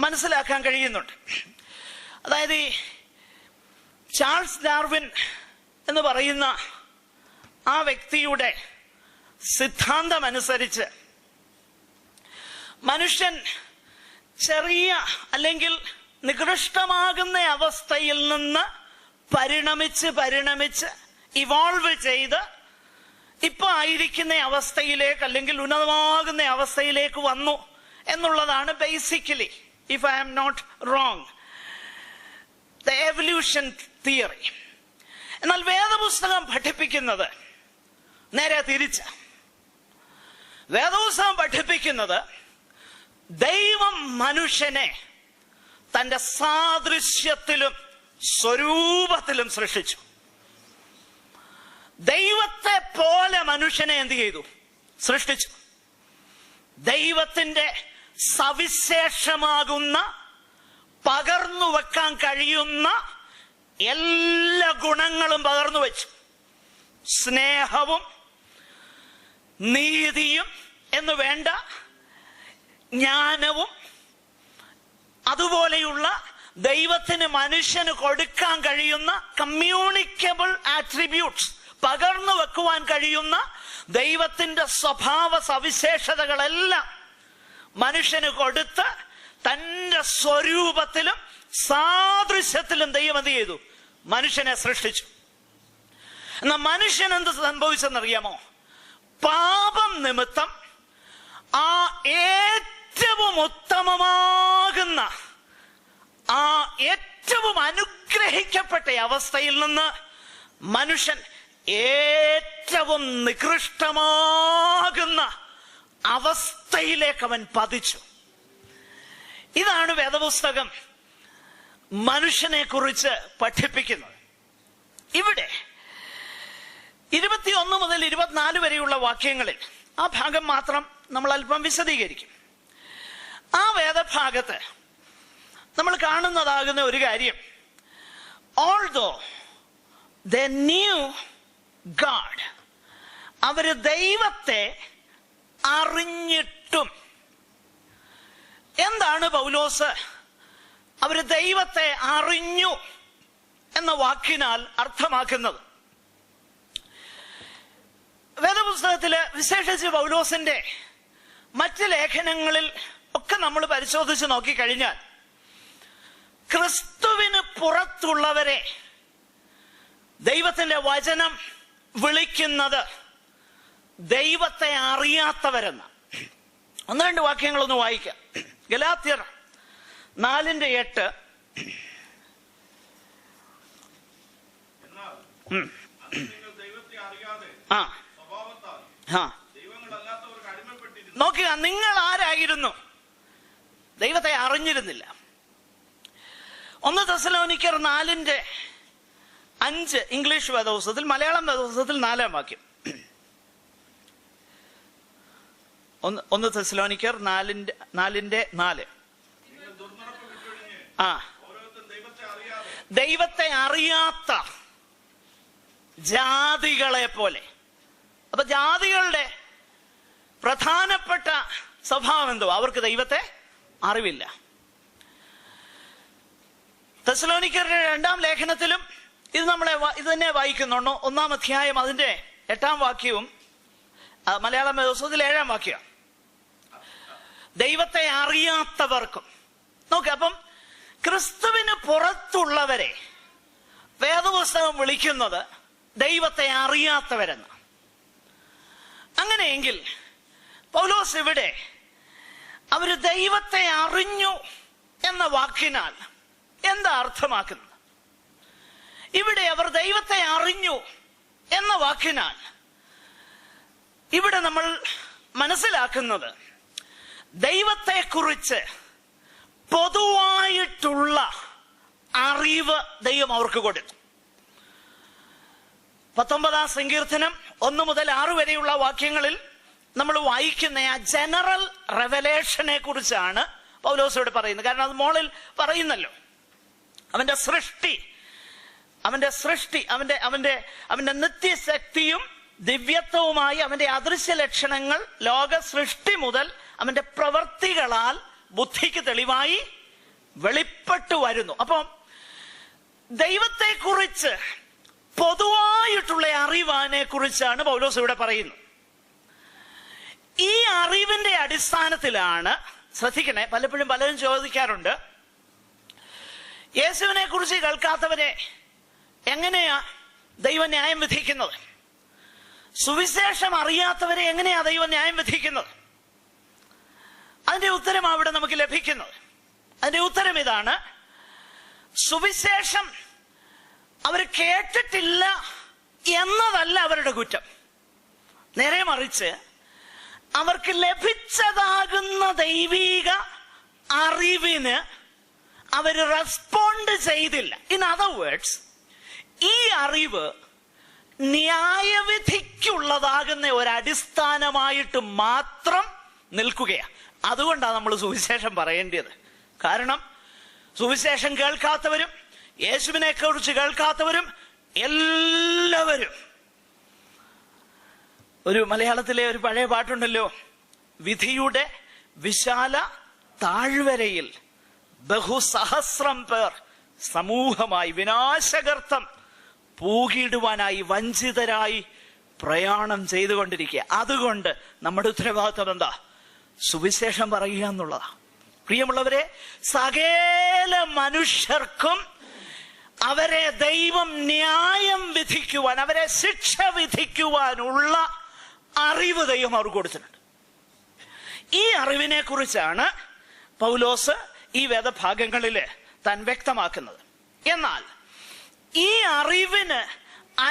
മനസ്സിലാക്കാൻ കഴിയുന്നുണ്ട്. അതായത് ഈ ചാൾസ് ഡാർവിൻ എന്ന് പറയുന്ന ആ വ്യക്തിയുടെ സിദ്ധാന്തം അനുസരിച്ച് മനുഷ്യൻ ചെറിയ അല്ലെങ്കിൽ നികൃഷ്ടമാകുന്ന അവസ്ഥയിൽ നിന്ന് പരിണമിച്ച് ഇവോൾവ് ചെയ്ത് ഇപ്പൊ ആയിരിക്കുന്ന അവസ്ഥയിലേക്ക് അല്ലെങ്കിൽ ഉന്നതമാകുന്ന അവസ്ഥയിലേക്ക് വന്നു എന്നുള്ളതാണ് basically, if I am not wrong, the evolution theory. എന്നാൽ വേദപുസ്തകം പഠിപ്പിക്കുന്നത് നേരെ തിരിച്ച. വേദപുസ്തകം പഠിപ്പിക്കുന്നത് ദൈവം മനുഷ്യനെ തന്റെ സാദൃശ്യത്തിലും സ്വരൂപത്തിലും സൃഷ്ടിച്ചു. ദൈവത്തെ പോലെ മനുഷ്യനെ എന്ത് ചെയ്തു? സൃഷ്ടിച്ചു. ദൈവത്തിന്റെ സവിശേഷമാകുന്ന പകർന്നു വെക്കാൻ കഴിയുന്ന എല്ലാ ഗുണങ്ങളും പകർന്നു വെച്ചു. സ്നേഹവും നീതിയും എന്ന് വേണ്ട, ജ്ഞാനവും അതുപോലെയുള്ള ദൈവത്തിന് മനുഷ്യന് കൊടുക്കാൻ കഴിയുന്ന കമ്മ്യൂണിക്കബിൾ ആട്രിബ്യൂട്ട്സ്, പകർന്നു വെക്കുവാൻ കഴിയുന്ന ദൈവത്തിന്റെ സ്വഭാവ സവിശേഷതകളെല്ലാം മനുഷ്യന് കൊടുത്ത് തന്റെ സ്വരൂപത്തിലും സാദൃശ്യത്തിലും ദൈവം എന്ത് ചെയ്തു? മനുഷ്യനെ സൃഷ്ടിച്ചു. എന്നാൽ മനുഷ്യൻ എന്ത് സംഭവിച്ചെന്നറിയാമോ? പാപം നിമിത്തം ആ ഏറ്റവും ഉത്തമമാകുന്ന ആ ഏറ്റവും അനുഗ്രഹിക്കപ്പെട്ട അവസ്ഥയിൽ നിന്ന് മനുഷ്യൻ ഏറ്റവും നികൃഷ്ടമാകുന്ന അവസ്ഥയിലേക്ക് അവൻ പതിച്ചു. ഇതാണ് വേദപുസ്തകം മനുഷ്യനെ കുറിച്ച് പഠിപ്പിക്കുന്നത്. ഇവിടെ 21 മുതൽ 24 വരെയുള്ള വാക്യങ്ങളിൽ ആ ഭാഗം മാത്രം നമ്മൾ അല്പം വിശദീകരിക്കും. ആ വേദഭാഗത്ത് നമ്മൾ കാണുന്നതാകുന്ന ഒരു കാര്യം, ഓൾദോ they knew God, അവര് ദൈവത്തെ അറിഞ്ഞിട്ടും. എന്താണ് പൗലോസ് അവര് ദൈവത്തെ അറിഞ്ഞു എന്ന വാക്കിനാൽ അർത്ഥമാക്കുന്നത്? വേദപുസ്തകത്തില് വിശേഷിച്ച് പൗലോസിന്റെ മറ്റ് ലേഖനങ്ങളിൽ ഒക്കെ നമ്മൾ പരിശോധിച്ച് നോക്കിക്കഴിഞ്ഞാൽ ക്രിസ്തുവിന് പുറത്തുള്ളവരെ ദൈവത്തിന്റെ വചനം വിളിക്കുന്നത് ദൈവത്തെ അറിയാത്തവരെന്ന്. 1-2 വാക്യങ്ങളൊന്ന് വായിക്കാം. ഗലാത്യർ 4:8. നോക്കുക, നിങ്ങൾ ആരായിരുന്നു? ദൈവത്തെ അറിഞ്ഞിരുന്നില്ല. 1 തെസ്സലോനിക്കർ 5 ഇംഗ്ലീഷ് വേദപുസ്തകത്തിൽ, മലയാളം വേദപുസ്തകത്തിൽ 4-ാം വാക്യം. 1 തെസ്സലോനിക്കർ 4:4. ആ, ദൈവത്തെ അറിയാത്ത ജാതികളെ പോലെ. അപ്പൊ ജാതികളുടെ പ്രധാനപ്പെട്ട സ്വഭാവം എന്തോ? അവർക്ക് ദൈവത്തെ അറിവില്ല. തെസ്സലോനിക്കരുടെ 2-ാം ലേഖനത്തിലും ഇത് തന്നെ വായിക്കുന്നുണ്ടോ? 1-ാം അധ്യായം അതിന്റെ 8-ാം വാക്യവും മലയാളം വേദപുസ്തകത്തിൽ 7-ാം വാക്യം. ദൈവത്തെ അറിയാത്തവർക്കും. നോക്ക്, അപ്പം ക്രിസ്തുവിന് പുറത്തുള്ളവരെ വേദപുസ്തകം വിളിക്കുന്നത് ദൈവത്തെ അറിയാത്തവരെന്ന്. അങ്ങനെയെങ്കിൽ പൗലോസ് ഇവിടെ അവര് ദൈവത്തെ അറിഞ്ഞു എന്ന വാക്കിനാൽ എന്താ അർത്ഥമാക്കുന്നത്? ഇവിടെ അവർ ദൈവത്തെ അറിഞ്ഞു എന്ന വാക്കിനാൽ ഇവിടെ നമ്മൾ മനസ്സിലാക്കുന്നത് ദൈവത്തെക്കുറിച്ച് പൊതുവായിട്ടുള്ള അറിവ് ദൈവം അവർക്ക് കൊടുത്തു. 19-ാം സങ്കീർത്തനം 1 മുതൽ 6 വരെയുള്ള വാക്യങ്ങളിൽ നമ്മൾ വായിക്കുന്ന ആ ജനറൽ റെവലേഷനെ കുറിച്ചാണ് പൗലോസോട് പറയുന്നത്. കാരണം അത് മോളിൽ പറയുന്നല്ലോ. അവന്റെ സൃഷ്ടി, അവന്റെ നിത്യശക്തിയും ദിവ്യത്വവുമായി അവന്റെ അദൃശ്യ ലക്ഷണങ്ങൾ ലോക സൃഷ്ടി മുതൽ അവന്റെ പ്രവൃത്തികളാൽ ബുദ്ധിക്ക് തെളിവായി വെളിപ്പെട്ടു വരുന്നു. അപ്പം ദൈവത്തെക്കുറിച്ച് പൊതുവായിട്ടുള്ള അറിവിനെ കുറിച്ചാണ് പൗലോസ് ഇവിടെ പറയുന്നത്. ഈ അറിവിന്റെ അടിസ്ഥാനത്തിലാണ്, ശ്രദ്ധിക്കണേ, പലപ്പോഴും പലരും ചോദിക്കാറുണ്ട്, യേശുവിനെ കുറിച്ച് കേൾക്കാത്തവരെ എങ്ങനെയാ ദൈവം ന്യായം വിധിക്കുന്നത്? സുവിശേഷം അറിയാത്തവരെ എങ്ങനെയാ ദൈവം ന്യായം വിധിക്കുന്നത്? അതിന്റെ ഉത്തരം അവിടെ നമുക്ക് ലഭിക്കുന്നത്. അതിന്റെ ഉത്തരം ഇതാണ്: സുവിശേഷം അവർ കേട്ടിട്ടില്ല എന്നതല്ല അവരുടെ കുറ്റം. നേരെ മറിച്ച് അവർക്ക് ലഭിച്ചതാകുന്ന ദൈവിക അറിവിന് അവർ റെസ്പോണ്ട് ചെയ്തില്ല. ഇൻ അതർ വേർഡ്സ്, ഈ അറിവ് ന്യായവിധിക്കുള്ളതാകുന്ന ഒരടിസ്ഥാനമായിട്ട് മാത്രം നിൽക്കുകയാണ്. അതുകൊണ്ടാണ് നമ്മൾ സുവിശേഷം പറയേണ്ടത്. കാരണം സുവിശേഷം കേൾക്കാത്തവരും യേശുവിനെ കുറിച്ച് കേൾക്കാത്തവരും എല്ലാവരും, ഒരു മലയാളത്തിലെ ഒരു പഴയ പാട്ടുണ്ടല്ലോ, വിധിയുടെ വിശാല താഴ്വരയിൽ ബഹുസഹസ്രം പേർ സമൂഹമായി വിനാശകർത്തം പൂകിയിടുവാനായി വഞ്ചിതരായി പ്രയാണം ചെയ്തുകൊണ്ടിരിക്കുക. അതുകൊണ്ട് നമ്മുടെ ഉത്തരവാദിത്വം എന്താ? സുവിശേഷം പറയുക എന്നുള്ളതാ. പ്രിയമുള്ളവരെ, സകല മനുഷ്യർക്കും അവരെ ദൈവം ന്യായം വിധിക്കുവാൻ, അവരെ ശിക്ഷ വിധിക്കുവാനുള്ള അറിവ് ദൈവം അവർക്ക് കൊടുത്തിട്ടുണ്ട്. ഈ അറിവിനെ കുറിച്ചാണ് പൗലോസ് ഈ വേദഭാഗങ്ങളില് താൻ വ്യക്തമാക്കുന്നത്. എന്നാൽ ഈ അറിവിന്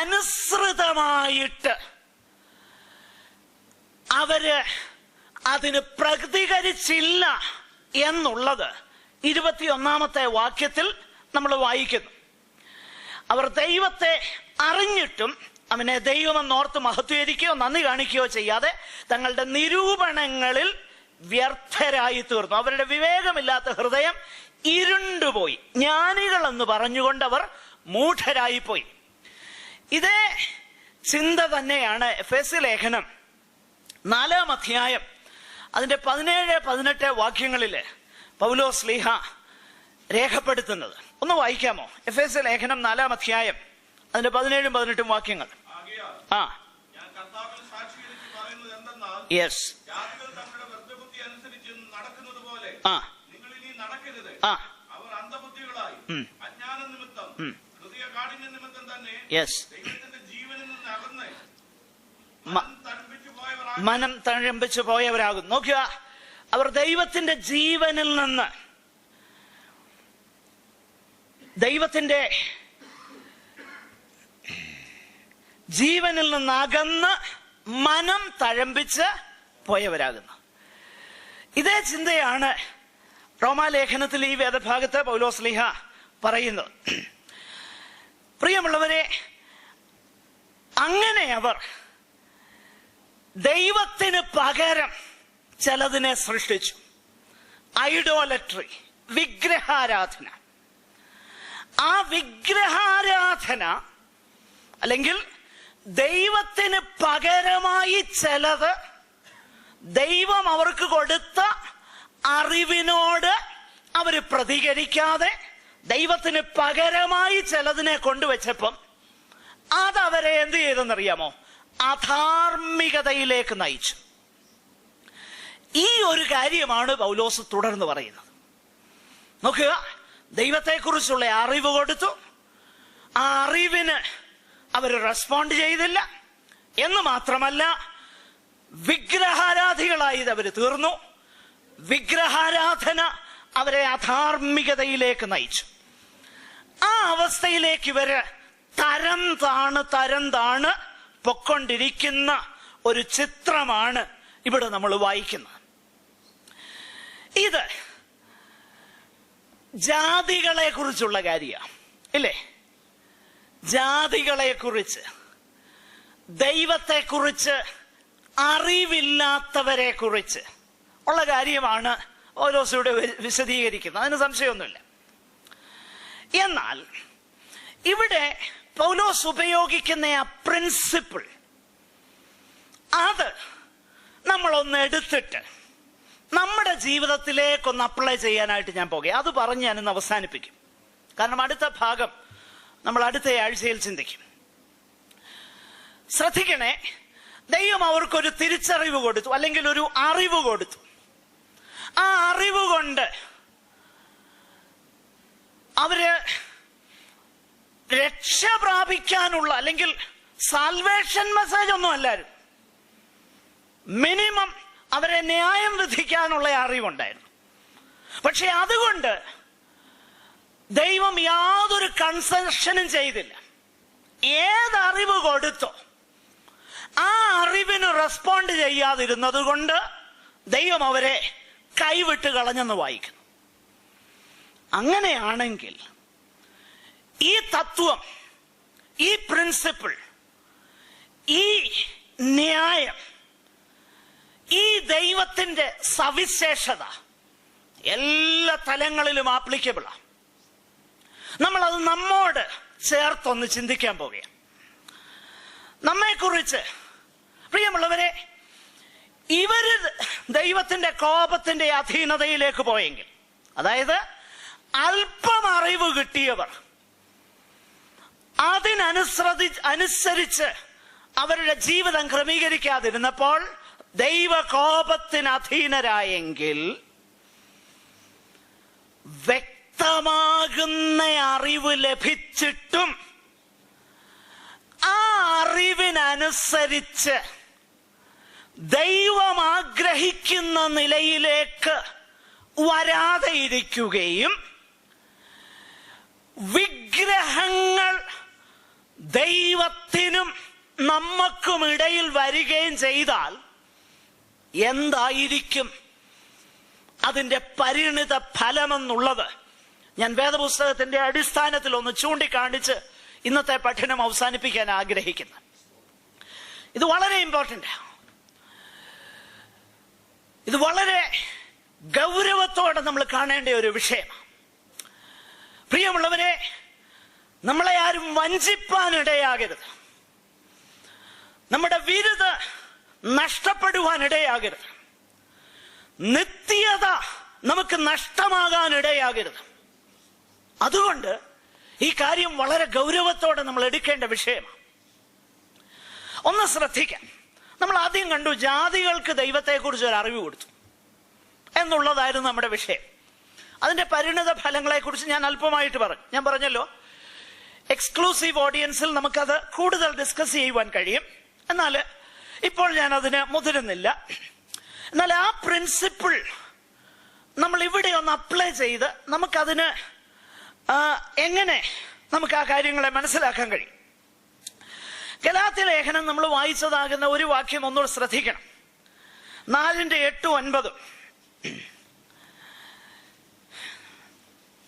അനുസൃതമായിട്ട് അവര് അതിന് പ്രതികരിച്ചില്ല എന്നുള്ളത് 21-ാമത്തെ വാക്യത്തിൽ നമ്മൾ വായിക്കുന്നു. അവർ ദൈവത്തെ അറിഞ്ഞിട്ടും അവനെ ദൈവമെന്നോർത്ത് മഹത്വീകരിക്കുകയോ നന്ദി കാണിക്കുകയോ ചെയ്യാതെ തങ്ങളുടെ നിരൂപണങ്ങളിൽ വ്യർത്ഥരായി തീർന്നു. അവരുടെ വിവേകമില്ലാത്ത ഹൃദയം ഇരുണ്ടുപോയി. ജ്ഞാനികൾ എന്ന് പറഞ്ഞുകൊണ്ട് അവർ മൂഢരായിപ്പോയി. ഇതേ ചിന്ത തന്നെയാണ് എഫേസ്യ ലേഖനം 4-ാം അധ്യായം അതിന്റെ 17-18 വാക്യങ്ങളില് പൗലോസ് ശ്ലീഹ രേഖപ്പെടുത്തുന്നത്. ഒന്ന് വായിക്കാമോ? എഫേസ്യ ലേഖനം 4-ാം അധ്യായം അതിന്റെ 17-18 വാക്യങ്ങൾ. യെസ്. മനം തഴമ്പിച്ചു പോയവരാകും. നോക്കുക, അവർ ദൈവത്തിന്റെ ജീവനിൽ നിന്ന്, ദൈവത്തിന്റെ ജീവനിൽ നിന്ന് അകന്ന് മനം തഴമ്പിച്ച് പോയവരാകുന്നു. ഇതേ ചിന്തയാണ് റോമാലേഖനത്തിൽ ഈ വേദഭാഗത്ത് പൗലോസ് ശ്ലീഹ പറയുന്നത്. പ്രിയമുള്ളവരെ, അങ്ങനെ അവർ ദൈവത്തിന് പകരം ചിലതിനെ സൃഷ്ടിച്ചു. ഐഡോലട്രി, വിഗ്രഹാരാധന. ആ വിഗ്രഹാരാധന അല്ലെങ്കിൽ ദൈവത്തിന് പകരമായി ചിലത് ദൈവം അവർക്ക് കൊടുത്ത അറിവിനോട് അവർ പ്രതികരിക്കാതെ ദൈവത്തിന് പകരമായി ചിലതിനെ കൊണ്ടുവച്ചപ്പം അതവരെ എന്ത് ചെയ്തെന്നറിയാമോ? അധാർമികതയിലേക്ക് നയിച്ചു. ഈ ഒരു കാര്യമാണ് പൗലോസ് തുടർന്ന് പറയുന്നത്. നോക്കുക, ദൈവത്തെക്കുറിച്ചുള്ള അറിവ് കൊടുത്തു, ആ അറിവിന് അവർ റെസ്പോണ്ട് ചെയ്തില്ല എന്ന് മാത്രമല്ല, വിഗ്രഹാരാധികളായി അവർ തീർന്നു. വിഗ്രഹാരാധന അവരെ അധാർമികതയിലേക്ക് നയിച്ചു. ആ അവസ്ഥയിലേക്ക് ഇവര് തരം താണ് പൊക്കൊണ്ടിരിക്കുന്ന ഒരു ചിത്രമാണ് ഇവിടെ നമ്മൾ വായിക്കുന്നത്. ഇത് ജാതികളെ കുറിച്ചുള്ള കാര്യമാണ്, ഇല്ലേ? ജാതികളെ കുറിച്ച്, ദൈവത്തെക്കുറിച്ച് അറിവില്ലാത്തവരെ കുറിച്ച് ഉള്ള കാര്യമാണ് പൗലോസ് ഇവിടെ വിശദീകരിക്കുന്നത്. അതിന് സംശയമൊന്നുമില്ല. എന്നാൽ ഇവിടെ പൗലോസ് ഉപയോഗിക്കുന്ന ആ പ്രിൻസിപ്പിൾ, അത് നമ്മളൊന്ന് എടുത്തിട്ട് നമ്മുടെ ജീവിതത്തിലേക്കൊന്ന് അപ്ലൈ ചെയ്യാനായിട്ട് ഞാൻ പോകുക. അത് പറഞ്ഞ് ഞാനിന്ന് അവസാനിപ്പിക്കും. കാരണം അടുത്ത ഭാഗം നമ്മൾ അടുത്ത ആഴ്ചയിൽ ചിന്തിക്കും. ശ്രദ്ധിക്കണേ, ദൈവം അവർക്കൊരു തിരിച്ചറിവ് കൊടുത്തു, അല്ലെങ്കിൽ ഒരു അറിവ് കൊടുത്തു. ആ അറിവ് കൊണ്ട് അവര് രക്ഷ പ്രാപിക്കാനുള്ള, അല്ലെങ്കിൽ സാൽവേഷൻ മെസ്സേജ് ഒന്നും അല്ലായിരുന്നു, മിനിമം അവരെ ന്യായം വിധിക്കാനുള്ള അറിവുണ്ടായിരുന്നു. പക്ഷെ അതുകൊണ്ട് ദൈവം യാതൊരു കൺസെഷനും ചെയ്തില്ല. ഏതറിവ് കൊടുത്തോ ആ അറിവിന് റെസ്പോണ്ട് ചെയ്യാതിരുന്നത് കൊണ്ട് ദൈവം അവരെ കൈവിട്ട് കളഞ്ഞെന്ന് വായിക്കുന്നു. അങ്ങനെയാണെങ്കിൽ ഈ തത്വം, ഈ പ്രിൻസിപ്പിൾ, ഈ ന്യായം, ഈ ദൈവത്തിന്റെ സവിശേഷത എല്ലാ തലങ്ങളിലും ആപ്ലിക്കബിളാണ്. നമ്മളത് നമ്മോട് ചേർത്തൊന്ന് ചിന്തിക്കാൻ പോകുകയാണ്. നമ്മെക്കുറിച്ച് പ്രിയമുള്ളവരെ, ഇവര് ദൈവത്തിന്റെ കോപത്തിന്റെ അധീനതയിലേക്ക് പോയെങ്കിൽ, അതായത് അല്പം അറിവ് കിട്ടിയവർ അനുസരിച്ച് അവരുടെ ജീവിതം ക്രമീകരിക്കാതിരുന്നപ്പോൾ ദൈവകോപത്തിന് അധീനരായെങ്കിൽ, വ്യക്തമാകുന്ന അറിവ് ലഭിച്ചിട്ടും ആ അറിവിനനുസരിച്ച് ദൈവം ആഗ്രഹിക്കുന്ന നിലയിലേക്ക് വരാതെ ഇരിക്കുകയും വിഗ്രഹങ്ങൾ ദൈവത്തിനും നമുക്കും ഇടയിൽ വരികയും ചെയ്താൽ എന്തായിരിക്കും അതിന്റെ പരിണിത ഫലമെന്നുള്ളത് ഞാൻ വേദപുസ്തകത്തിന്റെ അടിസ്ഥാനത്തിൽ ഒന്ന് ചൂണ്ടിക്കാണിച്ച് ഇന്നത്തെ പഠനം അവസാനിപ്പിക്കാൻ ആഗ്രഹിക്കുന്നു. ഇത് വളരെ ഇമ്പോർട്ടന്റ്, ഇത് വളരെ ഗൗരവത്തോടെ നമ്മൾ കാണേണ്ട ഒരു വിഷയമാണ്. പ്രിയമുള്ളവരെ, നമ്മളെ ആരും വഞ്ചിപ്പാനിടയാകരുത്, നമ്മുടെ വിരുദ നഷ്ടപ്പെടുവാനിടയാകരുത്, നിത്യത നമുക്ക് നഷ്ടമാകാനിടയാകരുത്. അതുകൊണ്ട് ഈ കാര്യം വളരെ ഗൗരവത്തോടെ നമ്മൾ എടുക്കേണ്ട വിഷയമാണ്. ഒന്ന് ശ്രദ്ധിക്കാം. നമ്മൾ ആദ്യം കണ്ടു, ജാതികൾക്ക് ദൈവത്തെക്കുറിച്ച് ഒരു അറിവ് കൊടുത്തു എന്നുള്ളതായിരുന്നു നമ്മുടെ വിഷയം. അതിന്റെ പരിണിത ഫലങ്ങളെ കുറിച്ച് ഞാൻ അല്പമായിട്ട് പറഞ്ഞു. ഞാൻ പറഞ്ഞല്ലോ, എക്സ്ക്ലൂസീവ് ഓഡിയൻസിൽ നമുക്കത് കൂടുതൽ ഡിസ്കസ് ചെയ്യുവാൻ കഴിയും. എന്നാൽ ഇപ്പോൾ ഞാൻ അതിന് മുതിരുന്നില്ല. എന്നാൽ ആ പ്രിൻസിപ്പിൾ നമ്മൾ ഇവിടെ ഒന്ന് അപ്ലൈ ചെയ്ത് നമുക്കതിന് എങ്ങനെ നമുക്ക് ആ കാര്യങ്ങളെ മനസ്സിലാക്കാൻ കഴിയും. ഗലാത്യ ലേഖനം നമ്മൾ വായിച്ചതാകുന്ന ഒരു വാക്യം ഒന്നുകൂടെ ശ്രദ്ധിക്കണം. 4:8-9.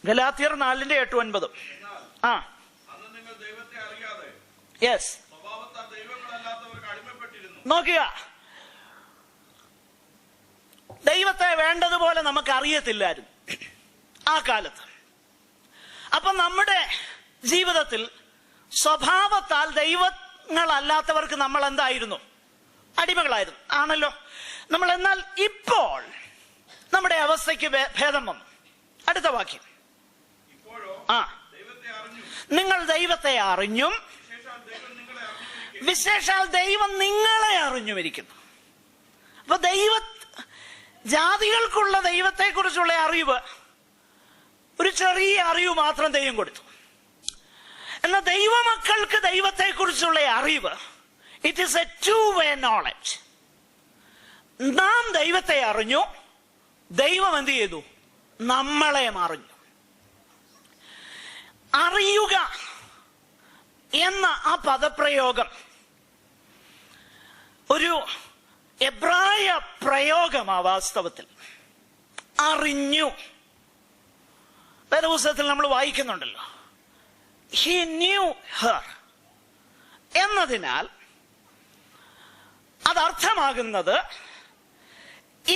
ഗലാത്യർ 4:8-9. അന്ന് നിങ്ങൾ യെസ്, നോക്കുക, ദൈവത്തെ വേണ്ടതുപോലെ നമുക്ക് അറിയത്തില്ലായിരുന്നു ആ കാലത്ത്. അപ്പൊ നമ്മുടെ ജീവിതത്തിൽ സ്വഭാവത്താൽ ദൈവങ്ങളല്ലാത്തവർക്ക് നമ്മൾ എന്തായിരുന്നു? അടിമകളായിരുന്നു, ആണല്ലോ നമ്മൾ. എന്നാൽ ഇപ്പോൾ നമ്മുടെ അവസ്ഥയ്ക്ക് ഭേദം വന്നു. അടുത്ത വാക്യം, നിങ്ങൾ ദൈവത്തെ അറിഞ്ഞും വിശേഷാൽ ദൈവം നിങ്ങളെ അറിഞ്ഞുമിരിക്കുന്നു. അപ്പൊ ജാതികൾക്കുള്ള ദൈവത്തെ കുറിച്ചുള്ള അറിവ് ഒരു ചെറിയ അറിവ് മാത്രം ദൈവം കൊടുത്തു. എന്നാൽ ദൈവമക്കൾക്ക് ദൈവത്തെ കുറിച്ചുള്ള അറിവ് it is A to way knowledge. നാം ദൈവത്തെ അറിഞ്ഞു, ദൈവം എന്ത് ചെയ്തു? നമ്മളെ അറിഞ്ഞു. അറിയുക എന്ന ആ പദപ്രയോഗം ഒരു എബ്രായ പ്രയോഗമാ വാസ്തവത്തിൽ. അറിഞ്ഞു, വേദപുസ്തകത്തിൽ നമ്മൾ വായിക്കുന്നുണ്ടല്ലോ, he knew her എന്നതിനാൽ അതർത്ഥമാകുന്നത്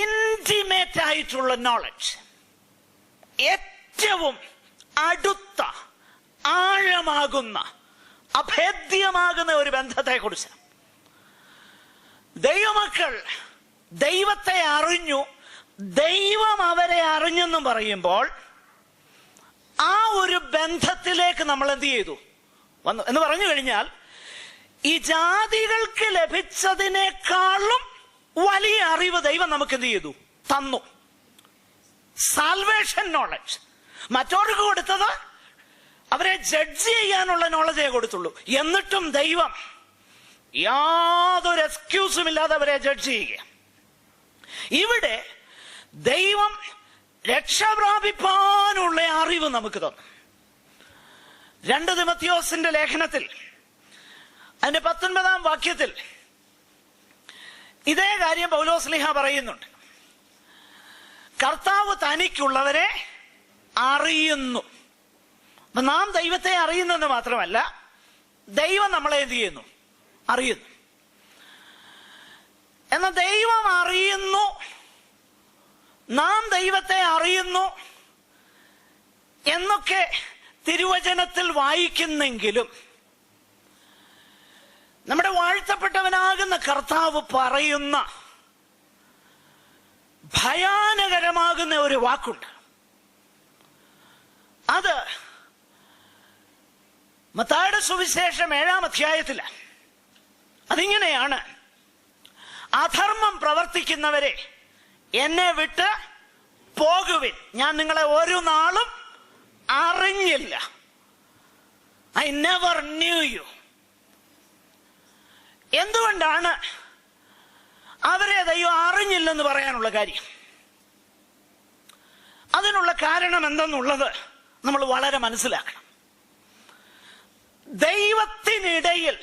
ഇന്റിമേറ്റ് ആയിട്ടുള്ള നോളജ്, ഏറ്റവും അടുത്ത ആഴമാകുന്ന അഭേദ്യമാകുന്ന ഒരു ബന്ധത്തെ കുറിച്ച്. ദൈവമക്കൾ ദൈവത്തെ അറിഞ്ഞു, ദൈവം അവരെ അറിഞ്ഞെന്നും പറയുമ്പോൾ ആ ഒരു ബന്ധത്തിലേക്ക് നമ്മൾ എന്ത് ചെയ്തു? വന്നു എന്ന് പറഞ്ഞു കഴിഞ്ഞാൽ ഈ ജാതികൾക്ക് ലഭിച്ചതിനേക്കാളും വലിയ അറിവ് ദൈവം നമുക്ക് എന്ത് ചെയ്തു? തന്നു. Salvation knowledge. മറ്റവർക്ക് കൊടുത്തത് അവരെ ജഡ്ജ് ചെയ്യാനുള്ള നോളജേ കൊടുത്തുള്ളൂ. എന്നിട്ടും ദൈവം യാതൊരു എക്സ്ക്യൂസും ഇല്ലാതെ അവരെ ജഡ്ജ് ചെയ്യുക. ഇവിടെ ദൈവം രക്ഷപ്രാപിപ്പാനുള്ള അറിവ് നമുക്ക് തന്നു. 2 തിമോഥെയോസിന്റെ ലേഖനത്തിൽ അതിന്റെ 19-ാം വാക്യത്തിൽ ഇതേ കാര്യം പൗലോസ്ലീഹ പറയുന്നുണ്ട്. കർത്താവ് തനിക്കുള്ളവരെ അറിയുന്നു. അപ്പൊ നാം ദൈവത്തെ അറിയുന്നെന്ന് മാത്രമല്ല, ദൈവം നമ്മളെ എന്ത് ചെയ്യുന്നു? അറിയുന്നു. എന്നാൽ ദൈവം അറിയുന്നു, നാം ദൈവത്തെ അറിയുന്നു എന്നൊക്കെ തിരുവചനത്തിൽ വായിക്കുന്നെങ്കിലും നമ്മുടെ വാഴ്ത്തപ്പെട്ടവനാകുന്ന കർത്താവ് പറയുന്ന ഭയാനകരമാകുന്ന ഒരു വാക്കുണ്ട്. അത് മത്തായിയുടെ സുവിശേഷം 7-ാം അധ്യായത്തിലാണ്. അതിങ്ങനെയാണ്: അധർമ്മം പ്രവർത്തിക്കുന്നവരെ എന്നെ വിട്ട് പോകുവിൻ, ഞാൻ നിങ്ങളെ ഒരു നാളും അറിഞ്ഞില്ല. I never knew you. എന്തുകൊണ്ടാണ് അവരെ ദൈവം അറിഞ്ഞില്ലെന്ന് പറയാനുള്ള കാര്യം? അതിനുള്ള കാരണം എന്തെന്നുള്ളത് നമ്മൾ വളരെ മനസ്സിലാക്കണം. ദൈവത്തിനിടയിൽ,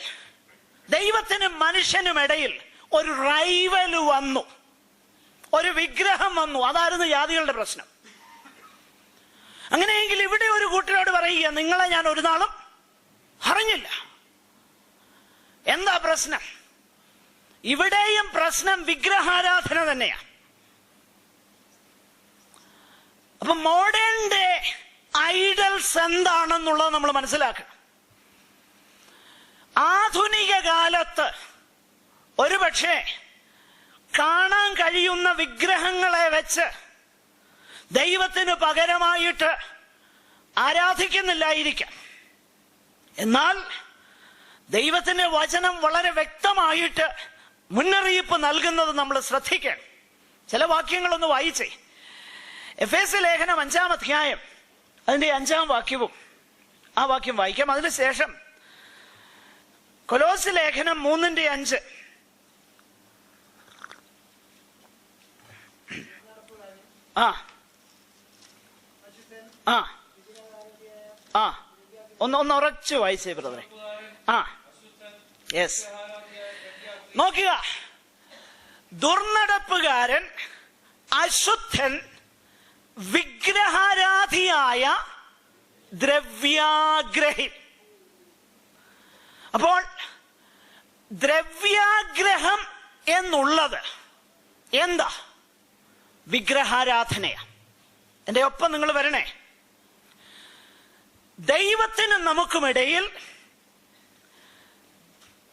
ദൈവത്തിനും മനുഷ്യനും ഇടയിൽ ഒരു റൈവല് വന്നു, ഒരു വിഗ്രഹം വന്നു. അതായിരുന്നു ജാതികളുടെ പ്രശ്നം. അങ്ങനെയെങ്കിൽ ഇവിടെ ഒരു കൂട്ടരോട് പറയുക, നിങ്ങളെ ഞാൻ ഒരു നാളും അറിഞ്ഞില്ല. എന്താ പ്രശ്നം? ഇവിടെയും പ്രശ്നം വിഗ്രഹാരാധന തന്നെയാണ്. അപ്പൊ മോഡേൺ ഡേ ഐഡൽസ് എന്താണെന്നുള്ളത് നമ്മൾ മനസ്സിലാക്കണം. ആധുനിക കാലത്ത് ഒരുപക്ഷെ കാണാൻ കഴിയുന്ന വിഗ്രഹങ്ങളെ വെച്ച് ദൈവത്തിന് പകരമായിട്ട് ആരാധിക്കുന്നില്ലായിരിക്കാം. എന്നാൽ ദൈവത്തിന്റെ വചനം വളരെ വ്യക്തമായിട്ട് മുന്നറിയിപ്പ് നൽകുന്നത് നമ്മൾ ശ്രദ്ധിക്കണം. ചില വാക്യങ്ങളൊന്ന് വായിച്ചേ. എഫേസ്യ ലേഖനം 5-ാം അധ്യായം അതിന്റെ 5-ാം വാക്യവും ആ വാക്യം വായിക്കാം. അതിനുശേഷം കൊലോസ്യ ലേഖനം 3:5. ഒന്ന് ഉറച്ചു വായിച്ചേ ബ്രദറെ. യെസ്, നോക്കുക. ദുർനടപ്പുകാരൻ, അശുദ്ധൻ, വിഗ്രഹാരാധിയായ ദ്രവ്യാഗ്രഹി. അപ്പോൾ ദ്രവ്യാഗ്രഹം എന്നുള്ളത് എന്താ? വിഗ്രഹാരാധനയാ. എന്റെ ഒപ്പം നിങ്ങൾ വരണേ. ദൈവത്തിനും നമുക്കുമിടയിൽ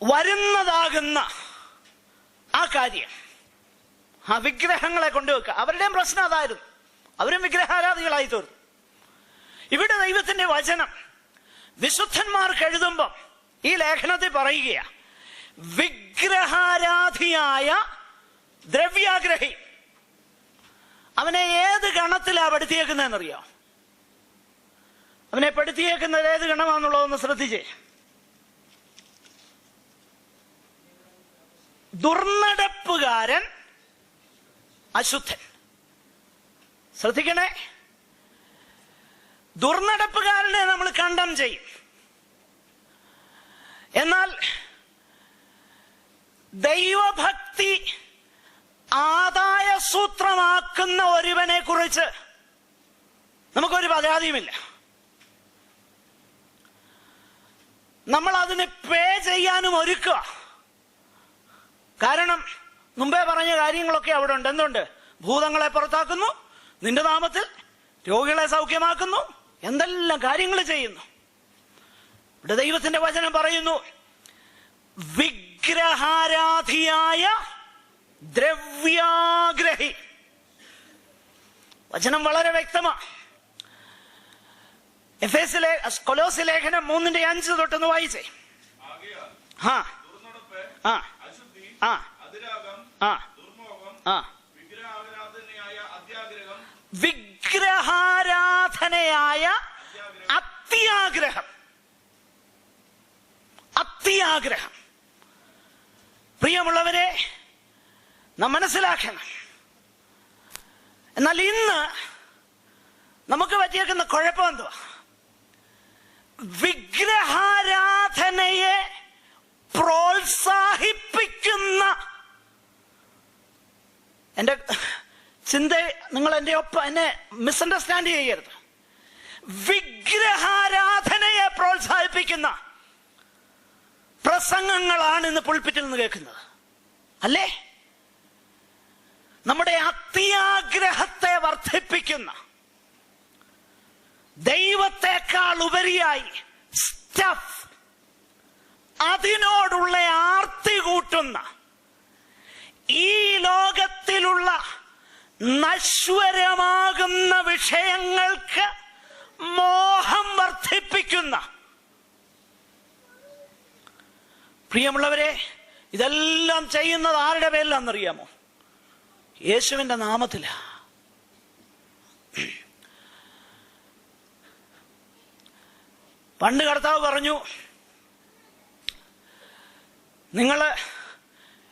വരുന്നതാകുന്ന ആ കാര്യം, ആ വിഗ്രഹങ്ങളെ കൊണ്ടുവെക്കുക. അവരുടെയും പ്രശ്നം അതായിരുന്നു. അവരും വിഗ്രഹാരാധികളായി തീർന്നു. ഇവിടെ ദൈവത്തിന്റെ വചനം വിശുദ്ധന്മാർക്ക് എഴുതുമ്പം ഈ ലേഖനത്തിൽ പറയുകയാ, വിഗ്രഹാരാധിയായ ദ്രവ്യാഗ്രഹി. അവനെ ഏത് ഗണത്തിലാ പെടുത്തിയേക്കുന്നതെന്നറിയോ? അവനെ പെടുത്തിയേക്കുന്നത് ഏത് ഗണമാണെന്നുള്ളതൊന്ന് ശ്രദ്ധിച്ചേ. ദുർനടപ്പുകാരൻ, അശുദ്ധൻ. ശ്രദ്ധിക്കണേ. ദുർനടപ്പുകാരനെ നമ്മൾ കണ്ടം ചെയ്യും. എന്നാൽ ദൈവഭക്തി ആദായ സൂത്രമാക്കുന്ന ഒരുവനെ കുറിച്ച് നമുക്കൊരു പരാതിയുമില്ല. നമ്മൾ അതിന് പേ ചെയ്യാനും ഒരുക്കുക. കാരണം മുമ്പേ പറഞ്ഞ കാര്യങ്ങളൊക്കെ അവിടെ ഉണ്ട്. എന്തുണ്ട്? ഭൂതങ്ങളെ പുറത്താക്കുന്നു, നിന്റെ നാമത്തിൽ രോഗികളെ സൗഖ്യമാക്കുന്നു, എന്തെല്ലാം കാര്യങ്ങൾ ചെയ്യുന്നു. ഇവിടെ ദൈവത്തിന്റെ വചനം പറയുന്നു, വിഗ്രഹാരാധിയായ ദ്രവ്യാഗ്രഹി. വചനം വളരെ വ്യക്തമാണ്. കൊലോസ്യ ലേഖനം 3:5 തൊട്ടൊന്ന് വായിച്ചേ. വിഗ്രഹാരാധനയായ അത്യാഗ്രഹം. അത്യാഗ്രഹം. പ്രിയമുള്ളവരെ, നാം മനസ്സിലാക്കണം. എന്നാൽ ഇന്ന് നമുക്ക് പറ്റിയേക്കുന്ന കുഴപ്പം എന്തുവാ? വിഗ്രഹാരാധനയെ പ്രോത്സാഹിപ്പിക്കുന്ന, എന്റെ ചിന്ത നിങ്ങൾ എന്റെ ഒപ്പം എന്നെ മിസ്അണ്ടർസ്റ്റാൻഡ് ചെയ്യരുത്, വിഗ്രഹാരാധനയെ പ്രോത്സാഹിപ്പിക്കുന്ന പ്രസംഗങ്ങളാണ് ഇന്ന് പുൾപിറ്റിൽ നിന്ന് കേൾക്കുന്നത്, അല്ലേ? നമ്മുടെ അത്യാഗ്രഹത്തെ വർദ്ധിപ്പിക്കുന്ന, ദൈവത്തെക്കാൾ ഉപരിയായി സ്റ്റഫ്, അതിനോടുള്ള ആർത്തി കൂട്ടുന്ന, ഈ ലോകത്തിലുള്ള നശ്വരമാകുന്ന വിഷയങ്ങൾക്ക് മോഹം വർദ്ധിപ്പിക്കുന്ന, പ്രിയമുള്ളവരെ, ഇതെല്ലാം ചെയ്യുന്നത് ആരുടെ പേരിലാണെന്നറിയാമോ? യേശുവിന്റെ നാമത്തിലാ. പണ്ട് കർത്താവ് പറഞ്ഞു, നിങ്ങൾ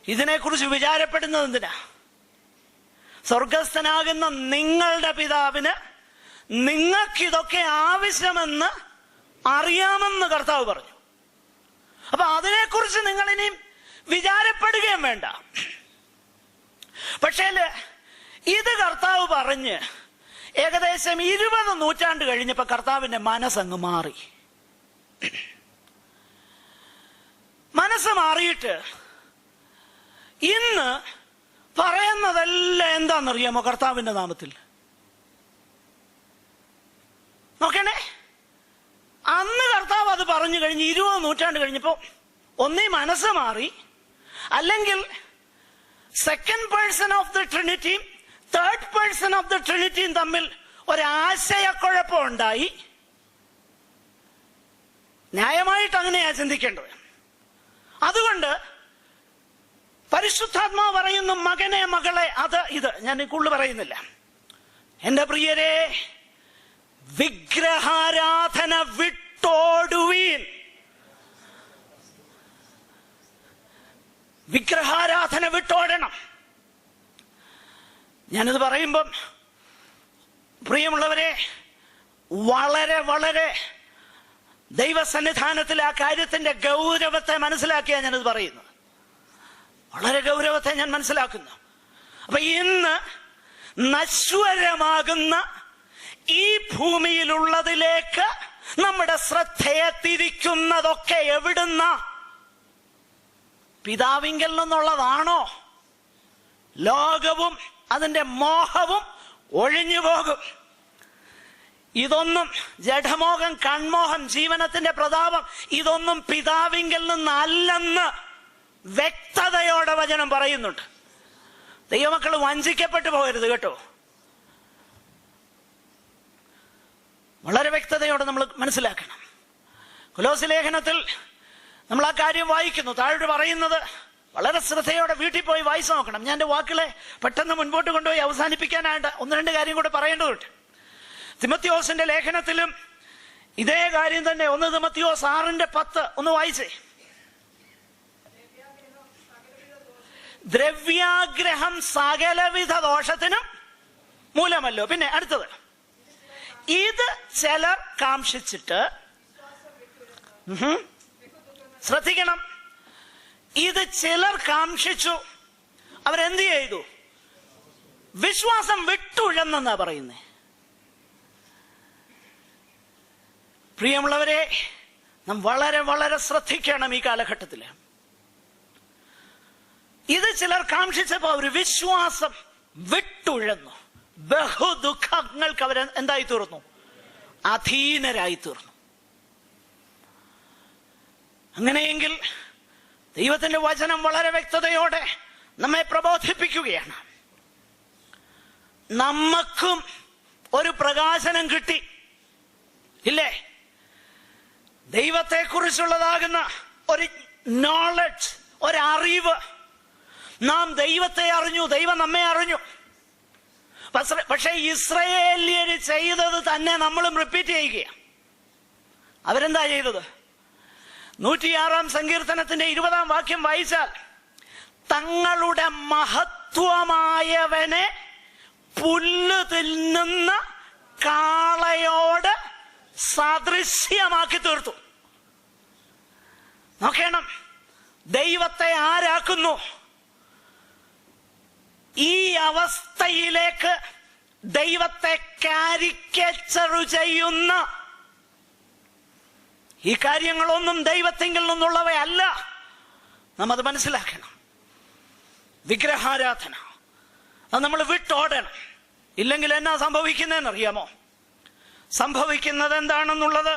ഇതിനെക്കുറിച്ച് വിചാരപ്പെടുന്നത് എന്തിനാ? സ്വർഗസ്ഥനാകുന്ന നിങ്ങളുടെ പിതാവിന് നിങ്ങൾക്കിതൊക്കെ ആവശ്യമെന്ന് അറിയാമെന്ന് കർത്താവ് പറഞ്ഞു. അപ്പൊ അതിനെക്കുറിച്ച് നിങ്ങൾ ഇനിയും വിചാരപ്പെടുകയും വേണ്ട. പക്ഷേ ഇത് കർത്താവ് പറഞ്ഞ് ഏകദേശം 20 നൂറ്റാണ്ട് കഴിഞ്ഞപ്പോ കർത്താവിന്റെ മനസ്സങ്ങ് മാറി. മനസ്സ് മാറിയിട്ട് ഇന്ന് പറയുന്നതെല്ലാം എന്താണെന്നറിയാമോ? കർത്താവിന്റെ നാമത്തിൽ. നോക്കണേ, അന്ന് കർത്താവ് അത് പറഞ്ഞു കഴിഞ്ഞ് 20 നൂറ്റാണ്ട് കഴിഞ്ഞപ്പോ ഒന്നീ മനസ്സ് മാറി, അല്ലെങ്കിൽ സെക്കൻഡ് പേഴ്സൺ ഓഫ് ദ ട്രിനിറ്റിയും തേർഡ് പേഴ്സൺ ഓഫ് ദ ട്രിനിറ്റിയും തമ്മിൽ ഒരാശയക്കുഴപ്പം ഉണ്ടായി. ന്യായമായിട്ട് അങ്ങനെയാ ചിന്തിക്കേണ്ടത്. അതുകൊണ്ട് പരിശുദ്ധാത്മാവ് പറയുന്നു, മകനെ, മകളെ, അത് ഇത് ഞാൻ കൂടുതൽ പറയുന്നില്ല. എന്റെ പ്രിയരെ, വിഗ്രഹാരാധന വിട്ടോടുവീൻ. വിഗ്രഹാരാധന വിട്ടോടണം. ഞാനിത് പറയുമ്പം പ്രിയമുള്ളവരെ, വളരെ വളരെ ദൈവസന്നിധാനത്തിൽ ആ കാര്യത്തിന്റെ ഗൗരവത്തെ മനസ്സിലാക്കിയാണ് ഞാനിത് പറയുന്നത്. വളരെ ഗൗരവത്തെ ഞാൻ മനസ്സിലാക്കുന്നു. അപ്പൊ ഇന്ന് നശ്വരമാകുന്ന ഈ ഭൂമിയിലുള്ളതിലേക്ക് നമ്മുടെ ശ്രദ്ധയെ തിരിക്കുന്നതൊക്കെ എവിടുന്ന? പിതാവിങ്കൽ നിന്നുള്ളതാണോ? ലോകവും അതിന്റെ മോഹവും ഒഴിഞ്ഞു പോകും. ഇതൊന്നും ജഡമോഹം, കൺമോഹം, ജീവനത്തിന്റെ പ്രതാപം, ഇതൊന്നും പിതാവിങ്കൽ നിന്നല്ലെന്ന് വ്യക്തതയോടെ വചനം പറയുന്നുണ്ട്. ദൈവമക്കൾ വഞ്ചിക്കപ്പെട്ടു പോകരുത് കേട്ടോ. വളരെ വ്യക്തതയോടെ നമ്മൾ മനസ്സിലാക്കണം. കൊലോസ്യ ലേഖനത്തിൽ നമ്മൾ ആ കാര്യം വായിക്കുന്നു. താഴോട്ട് പറയുന്നത് വളരെ ശ്രദ്ധയോടെ വീട്ടിൽ പോയി വായിച്ചു നോക്കണം. ഞാൻ എൻ്റെ വാക്കുകളെ പെട്ടെന്ന് മുൻപോട്ട് കൊണ്ടുപോയി അവസാനിപ്പിക്കാനായിട്ട് ഒന്ന് രണ്ട് കാര്യം കൂടെ പറയേണ്ടതുണ്ട്. തിമോഥെയോസിന്റെ ലേഖനത്തിലും ഇതേ കാര്യം തന്നെ. 1 തിമോഥെയോസ് 6:10 ഒന്ന് വായിച്ചേ. ദ്രവ്യാഗ്രഹം സകലവിധ ദോഷത്തിനും മൂലമല്ലോ. പിന്നെ അടുത്തത്, ഇത് ചിലർ കാംക്ഷിച്ചിട്ട്, ശ്രദ്ധിക്കണം, ഇത് ചിലർ കാംക്ഷിച്ചു, അവരെന്ത് ചെയ്തു? വിശ്വാസം വിട്ടുഴന്നെന്നാ പറയുന്നേ. പ്രിയമുള്ളവരെ, നാം വളരെ വളരെ ശ്രദ്ധിക്കണം ഈ കാലഘട്ടത്തിൽ. ഇത് ചിലർ കാംക്ഷിച്ചപ്പോ അവർ വിശ്വാസം വിട്ടുഴന്നു. ബഹുദുഃഖങ്ങൾക്ക് അവർ എന്തായി തീർന്നു? അധീനരായി തീർന്നു. അങ്ങനെയെങ്കിൽ ദൈവത്തിന്റെ വചനം വളരെ വ്യക്തതയോടെ നമ്മെ പ്രബോധിപ്പിക്കുകയാണ്. നമുക്കും ഒരു പ്രകാശനം കിട്ടി ഇല്ലേ? ദൈവത്തെക്കുറിച്ചുള്ളതാകുന്ന ഒരു നോളജ്, ഒരറിവ്. നാം ദൈവത്തെ അറിഞ്ഞു, ദൈവം നമ്മെ അറിഞ്ഞു. പക്ഷെ ഇസ്രായേല്യര് ചെയ്തത് തന്നെ നമ്മളും റിപ്പീറ്റ് ചെയ്യുകയാണ്. അവരെന്താ ചെയ്തത്? 106 സങ്കീർത്തനത്തിന്റെ 20 വാക്യം വായിച്ചാൽ, തങ്ങളുടെ മഹത്വമായവനെ പുല്ല് തിന്നുന്ന കാളയോട് സാദൃശ്യമാക്കി തീർത്തു. നോക്കണം, ദൈവത്തെ ആരാക്കുന്നു? ഈ അവസ്ഥയിലേക്ക് ദൈവത്തെ കാരിക്കേച്ചർ ചെയ്യുന്ന ഈ കാര്യങ്ങളൊന്നും ദൈവത്തിങ്കിൽ നിന്നുള്ളവയല്ല. നാം അത് മനസ്സിലാക്കണം. വിഗ്രഹാരാധന അത് നമ്മൾ വിട്ടോടണം. ഇല്ലെങ്കിൽ എന്നാ സംഭവിക്കുന്നതെന്നറിയാമോ? സംഭവിക്കുന്നത് എന്താണെന്നുള്ളത്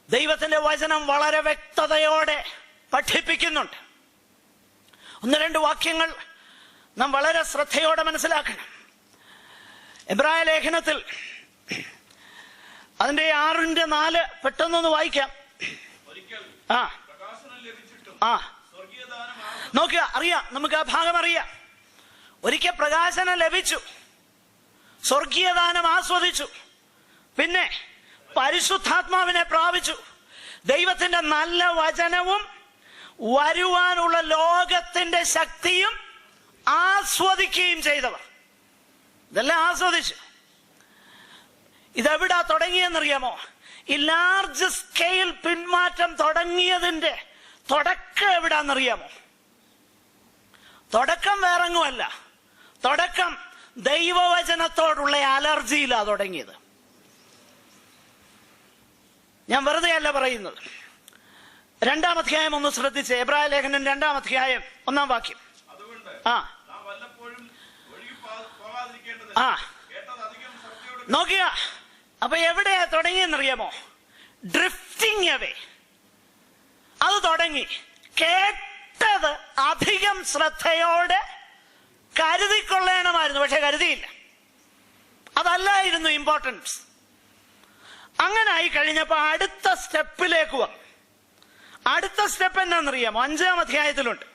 ദൈവത്തിന്റെ വചനം വളരെ വ്യക്തതയോടെ പഠിപ്പിക്കുന്നുണ്ട്. 1-2 വാക്യങ്ങൾ നാം വളരെ ശ്രദ്ധയോടെ മനസ്സിലാക്കണം. എബ്രായ ലേഖനത്തിൽ അതിന്റെ 6:4 പെട്ടെന്നൊന്ന് വായിക്കാം. നോക്കുക, അറിയാം, നമുക്ക് ആ ഭാഗം അറിയാം. ഒരിക്കൽ പ്രകാശനം ലഭിച്ചു, സ്വർഗീയദാനം ആസ്വദിച്ചു, പിന്നെ പരിശുദ്ധാത്മാവിനെ പ്രാപിച്ചു, ദൈവത്തിന്റെ നല്ല വചനവും വരുവാനുള്ള ലോകത്തിന്റെ ശക്തിയും ആസ്വദിക്കുകയും ചെയ്തവർ. ഇതെല്ലാം ആസ്വദിച്ചു. ഇതെവിടാ തുടങ്ങിയെന്നറിയാമോ? ഈ ലാർജ് സ്കെയിൽ പിന്മാറ്റം തുടങ്ങിയതിന്റെ തുടക്കം എവിടാന്നറിയാമോ? തുടക്കം വേറെങ്ങുമല്ല. തുടക്കം ദൈവവചനത്തോടുള്ള അലർജിയിലാ തുടങ്ങിയത്. ഞാൻ വെറുതെ അല്ല പറയുന്നത്. 2-ാം അധ്യായം ഒന്ന് ശ്രദ്ധിച്ച്. എബ്രായ ലേഖനം 2-ാം അധ്യായം 1-ാം വാക്യം. നോക്കുക, അപ്പൊ എവിടെയാ തുടങ്ങിയെന്നറിയാമോ? Drifting away. അത് തുടങ്ങി. കേട്ടത് അധികം ശ്രദ്ധയോടെ കരുതിക്കൊള്ളണമായിരുന്നു, പക്ഷെ കരുതിയില്ല. അതല്ലായിരുന്നു ഇമ്പോർട്ടൻസ്. അങ്ങനെ ആയി കഴിഞ്ഞപ്പോ അടുത്ത സ്റ്റെപ്പിലേക്ക് വന്നു. അടുത്ത സ്റ്റെപ്പ് എന്നാന്നറിയാമോ? 5-ാം അധ്യായത്തിലുണ്ട്.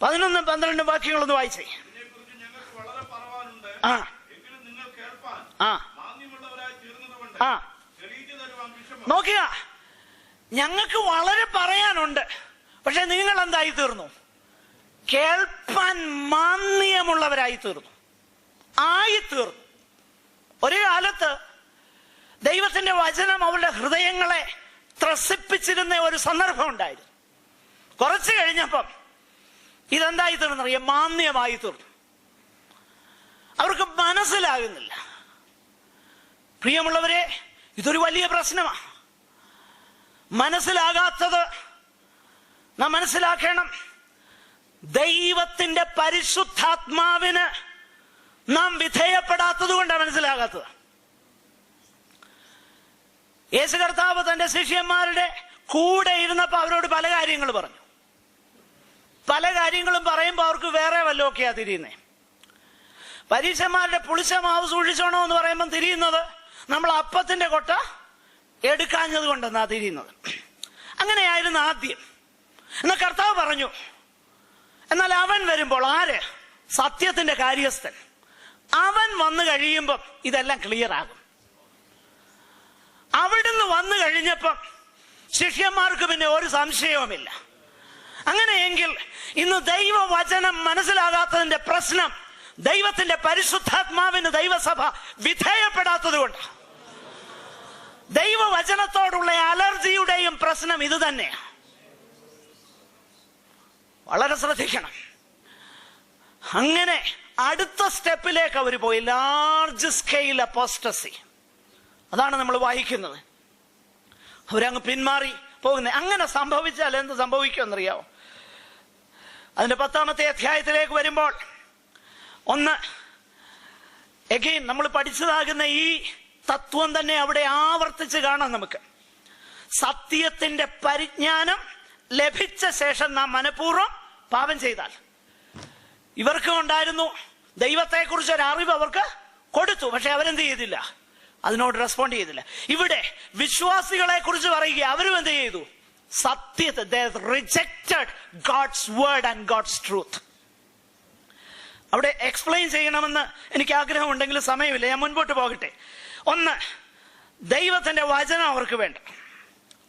11-12 വാക്യങ്ങളൊന്ന് വായിച്ചേ. നോക്കുക, ഞങ്ങൾക്ക് വളരെ പറയാനുണ്ട്, പക്ഷെ നിങ്ങൾ എന്തായി തീർന്നു? കേൾപ്പാൻ മാന്യമുള്ളവരായി തീർന്നു, ആയിത്തീർന്നു. ഒരു കാലത്ത് ദൈവത്തിന്റെ വചനം അവരുടെ ഹൃദയങ്ങളെ ത്രസിപ്പിച്ചിരുന്ന ഒരു സന്ദർഭം ഉണ്ടായിരുന്നു. കുറച്ചു കഴിഞ്ഞപ്പം ഇതെന്തായി തീർന്നറിയാം? മാന്യമായി തീർന്നു. അവർക്ക് മനസ്സിലാകുന്നില്ല. പ്രിയമുള്ളവരെ, ഇതൊരു വലിയ പ്രശ്നമാണ്. മനസ്സിലാകാത്തത് നാം മനസ്സിലാക്കണം, ദൈവത്തിന്റെ പരിശുദ്ധാത്മാവിന് നാം വിധേയപ്പെടാത്തത് കൊണ്ടാണ് മനസ്സിലാകാത്തത്. യേശു കർത്താവ് തന്റെ ശിഷ്യന്മാരുടെ കൂടെ ഇരുന്നപ്പോ അവരോട് പല കാര്യങ്ങൾ പറഞ്ഞു. പല കാര്യങ്ങളും പറയുമ്പോൾ അവർക്ക് വേറെ വല്ലതൊക്കെയാ തിരിയുന്നേ. പരീശന്മാരുടെ പുളിച്ച മാവ് സൂക്ഷിച്ചോണോ എന്ന് പറയുമ്പോൾ തിരിയുന്നത് നമ്മൾ അപ്പത്തിന്റെ കൊട്ട എടുക്കാഞ്ഞത് കൊണ്ടെന്നാ തിരിയുന്നത്. അങ്ങനെയായിരുന്നു ആദ്യം. എന്നാൽ കർത്താവ് പറഞ്ഞു, എന്നാൽ അവൻ വരുമ്പോൾ, ആര്? സത്യത്തിന്റെ കാര്യസ്ഥൻ. അവൻ വന്നു കഴിയുമ്പം ഇതെല്ലാം ക്ലിയർ ആകും. അവിടുന്ന് വന്നു കഴിഞ്ഞപ്പം ശിഷ്യന്മാർക്ക് പിന്നെ ഒരു സംശയവുമില്ല. അങ്ങനെയെങ്കിൽ ഇന്ന് ദൈവവചനം മനസ്സിലാകാത്തതിന്റെ പ്രശ്നം ദൈവത്തിന്റെ പരിശുദ്ധാത്മാവിന് ദൈവസഭ വിധേയപ്പെടാത്തത് കൊണ്ട്. ദൈവവചനത്തോടുള്ള അലർജിയുടെയും പ്രശ്നം ഇത് തന്നെയാണ്. വളരെ ശ്രദ്ധിക്കണം. അങ്ങനെ അടുത്ത സ്റ്റെപ്പിലേക്ക് അവർ പോയി, ലാർജ് സ്കെയിൽ അപ്പോസ്റ്റസി. അതാണ് നമ്മൾ വായിക്കുന്നത്. അവരങ്ങ് പിന്മാറി പോകുന്നത്. അങ്ങനെ സംഭവിച്ചാൽ എന്ത് സംഭവിക്കുമെന്നറിയാവോ? അതിന്റെ 10-ാമത്തെ അധ്യായത്തിലേക്ക് വരുമ്പോൾ എഗെയിൻ നമ്മൾ പഠിച്ചതാകുന്ന ഈ തത്വം തന്നെ അവിടെ ആവർത്തിച്ച് കാണാം നമുക്ക്. സത്യത്തിന്റെ പരിജ്ഞാനം ലഭിച്ച ശേഷം നാം മനഃപൂർവ്വം പാപം ചെയ്താൽ, ഇവർക്കും ഉണ്ടായിരുന്നു ദൈവത്തെക്കുറിച്ച് ഒരു അറിവ് അവർക്ക് കൊടുത്തു, പക്ഷെ അവരെന്ത് ചെയ്തില്ല? അതിനോട് റെസ്പോണ്ട് ചെയ്തില്ല. ഇവിടെ വിശ്വാസികളെ കുറിച്ച് പറയുക, അവരും എന്ത് ചെയ്തു? സത്യത്തെ, they rejected God's word and God's truth. അവിടെ എക്സ്പ്ലെയിൻ ചെയ്യണമെന്ന് എനിക്ക് ആഗ്രഹമുണ്ടെങ്കിൽ സമയമില്ല, ഞാൻ മുൻപോട്ട് പോകട്ടെ. ദൈവത്തിന്റെ വചനം അവർക്ക് വേണ്ട,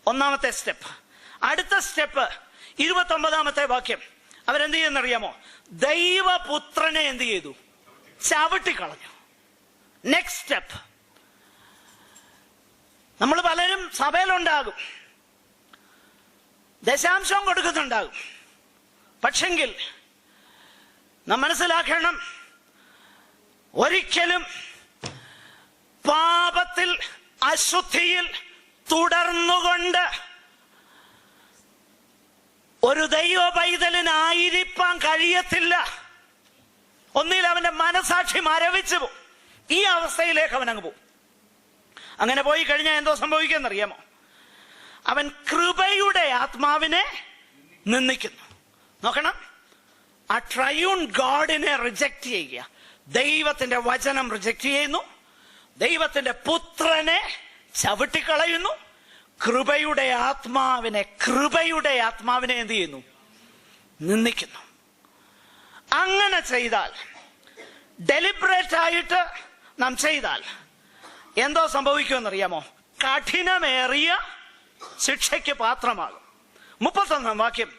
ഒന്നാമത്തെ സ്റ്റെപ്പ്. അടുത്ത സ്റ്റെപ്പ് 29-ാമത്തെ വാക്യം. അവരെന്ത് ചെയ്യുന്നറിയാമോ? ദൈവപുത്രനെ എന്ത് ചെയ്തു? ചവിട്ടിക്കളഞ്ഞു. Next step. നമ്മൾ പലരും സഭയിലുണ്ടാകും, ദശാംശം കൊടുക്കുന്നുണ്ടാകും, പക്ഷെങ്കിൽ നാം മനസ്സിലാക്കണം, ഒരിക്കലും പാപത്തിൽ, അശുദ്ധിയിൽ തുടർന്നുകൊണ്ട് ഒരു ദൈവ പൈതലിനായിരിക്കാൻ കഴിയത്തില്ല. ഒന്നിൽ അവന്റെ മനസാക്ഷി മരവിച്ചു പോകും. ഈ അവസ്ഥയിലേക്ക് അവൻ അങ്ങ് പോകും. അങ്ങനെ പോയി കഴിഞ്ഞാൽ എന്തോ സംഭവിക്കുമെന്നറിയാമോ? അവൻ കൃപയുടെ ആത്മാവിനെ നിന്ദിക്കുന്നു. നോക്കണം, ആ ട്രയൂൺ ഗോഡിനെ റിജക്റ്റ് ചെയ്യുക. ദൈവത്തിന്റെ വചനം റിജക്റ്റ് ചെയ്യുന്നു, ദൈവത്തിന്റെ പുത്രനെ ചവിട്ടിക്കളയുന്നു, കൃപയുടെ ആത്മാവിനെ എന്ത് ചെയ്യുന്നു? നിന്ദിക്കുന്നു. അങ്ങനെ ചെയ്താൽ, ഡെലിബറേറ്റ് ആയിട്ട് നാം ചെയ്താൽ എന്തോ സംഭവിക്കുമെന്നറിയാമോ? കഠിനമേറിയ ശിക്ഷയ്ക്ക് പാത്രമാകും. 31-ാം വാക്യം.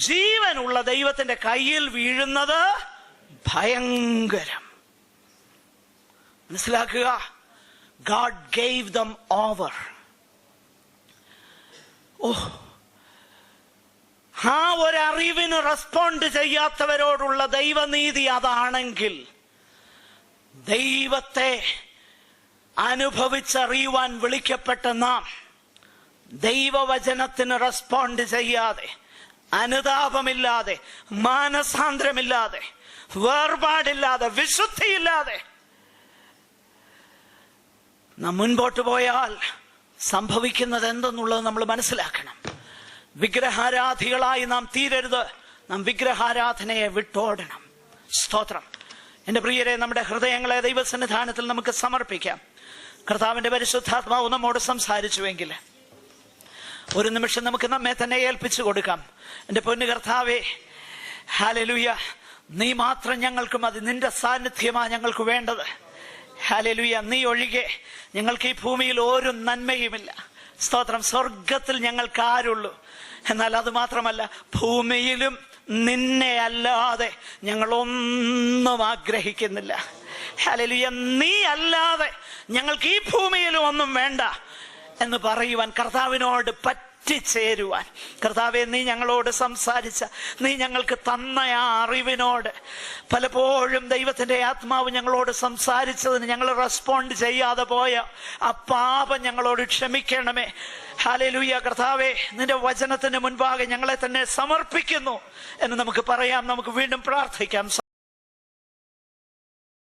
ജീവനുള്ള ദൈവത്തിന്റെ കയ്യിൽ വീഴുന്നത് ഭയങ്കരം. മനസ്സിലാക്കുക, God gave them over. ആ ഒരറിവിന് റെസ്പോണ്ട് ചെയ്യാത്തവരോടുള്ള ദൈവനീതി അതാണെങ്കിൽ, ദൈവത്തെ അനുഭവിച്ചറിയുവാൻ വിളിക്കപ്പെട്ട നാം ദൈവവചനത്തിന് റെസ്പോണ്ട് ചെയ്യാതെ, അനുതാപമില്ലാതെ, മാനസാന്തരമില്ലാതെ, വേർപാടില്ലാതെ, വിശുദ്ധിയില്ലാതെ നാം മുൻപോട്ട് പോയാൽ സംഭവിക്കുന്നത് എന്തെന്നുള്ളത് നമ്മൾ മനസ്സിലാക്കണം. വിഗ്രഹാരാധികളായി നാം തീരരുത്. നാം വിഗ്രഹാരാധനയെ വിട്ടോടണം. സ്തോത്രം. എന്റെ പ്രിയരെ, നമ്മുടെ ഹൃദയങ്ങളെ ദൈവസന്നിധാനത്തിൽ നമുക്ക് സമർപ്പിക്കാം. കർത്താവിന്റെ പരിശുദ്ധാത്മാവ് നമ്മോട് സംസാരിച്ചുവെങ്കിൽ ഒരു നിമിഷം നമുക്ക് നമ്മെ തന്നെ ഏൽപ്പിച്ചു കൊടുക്കാം. എന്റെ പൊന്നു കർത്താവേ, ഹല്ലേലൂയ, നീ മാത്രം ഞങ്ങൾക്ക് മതി. നിന്റെ സാന്നിധ്യമാണ് ഞങ്ങൾക്ക് വേണ്ടത്. ഹല്ലേലൂയ, നീ ഒഴികെ ഞങ്ങൾക്ക് ഈ ഭൂമിയിൽ ഒരു നന്മയുമില്ല. സ്തോത്രം. സ്വർഗത്തിൽ ഞങ്ങൾക്ക് ആരുള്ളൂ? എന്നാൽ അത് മാത്രമല്ല, ഭൂമിയിലും നിന്നെ അല്ലാതെ ഞങ്ങളൊന്നും ആഗ്രഹിക്കുന്നില്ല. ഹല്ലേലൂയ, നീ അല്ലാതെ ഞങ്ങൾക്ക് ഈ ഭൂമിയിലും ഒന്നും വേണ്ട എന്ന് പറയുവാൻ കർത്താവിനോട് പറ്റ പറ്റിച്ചേരുവാൻ കർത്താവെ നീ ഞങ്ങളോട് സംസാരിച്ച, നീ ഞങ്ങൾക്ക് തന്ന ആ അറിവിനോട് പലപ്പോഴും ദൈവത്തിന്റെ ആത്മാവ് ഞങ്ങളോട് സംസാരിച്ചതിന് ഞങ്ങൾ റെസ്പോണ്ട് ചെയ്യാതെ പോയ ആ പാപം ഞങ്ങളോട് ക്ഷമിക്കണമേ. ഹല്ലേലൂയ. കർത്താവെ, നിന്റെ വചനത്തിന് മുൻപാകെ ഞങ്ങളെ തന്നെ സമർപ്പിക്കുന്നു എന്ന് നമുക്ക് പറയാം. നമുക്ക് വീണ്ടും പ്രാർത്ഥിക്കാം.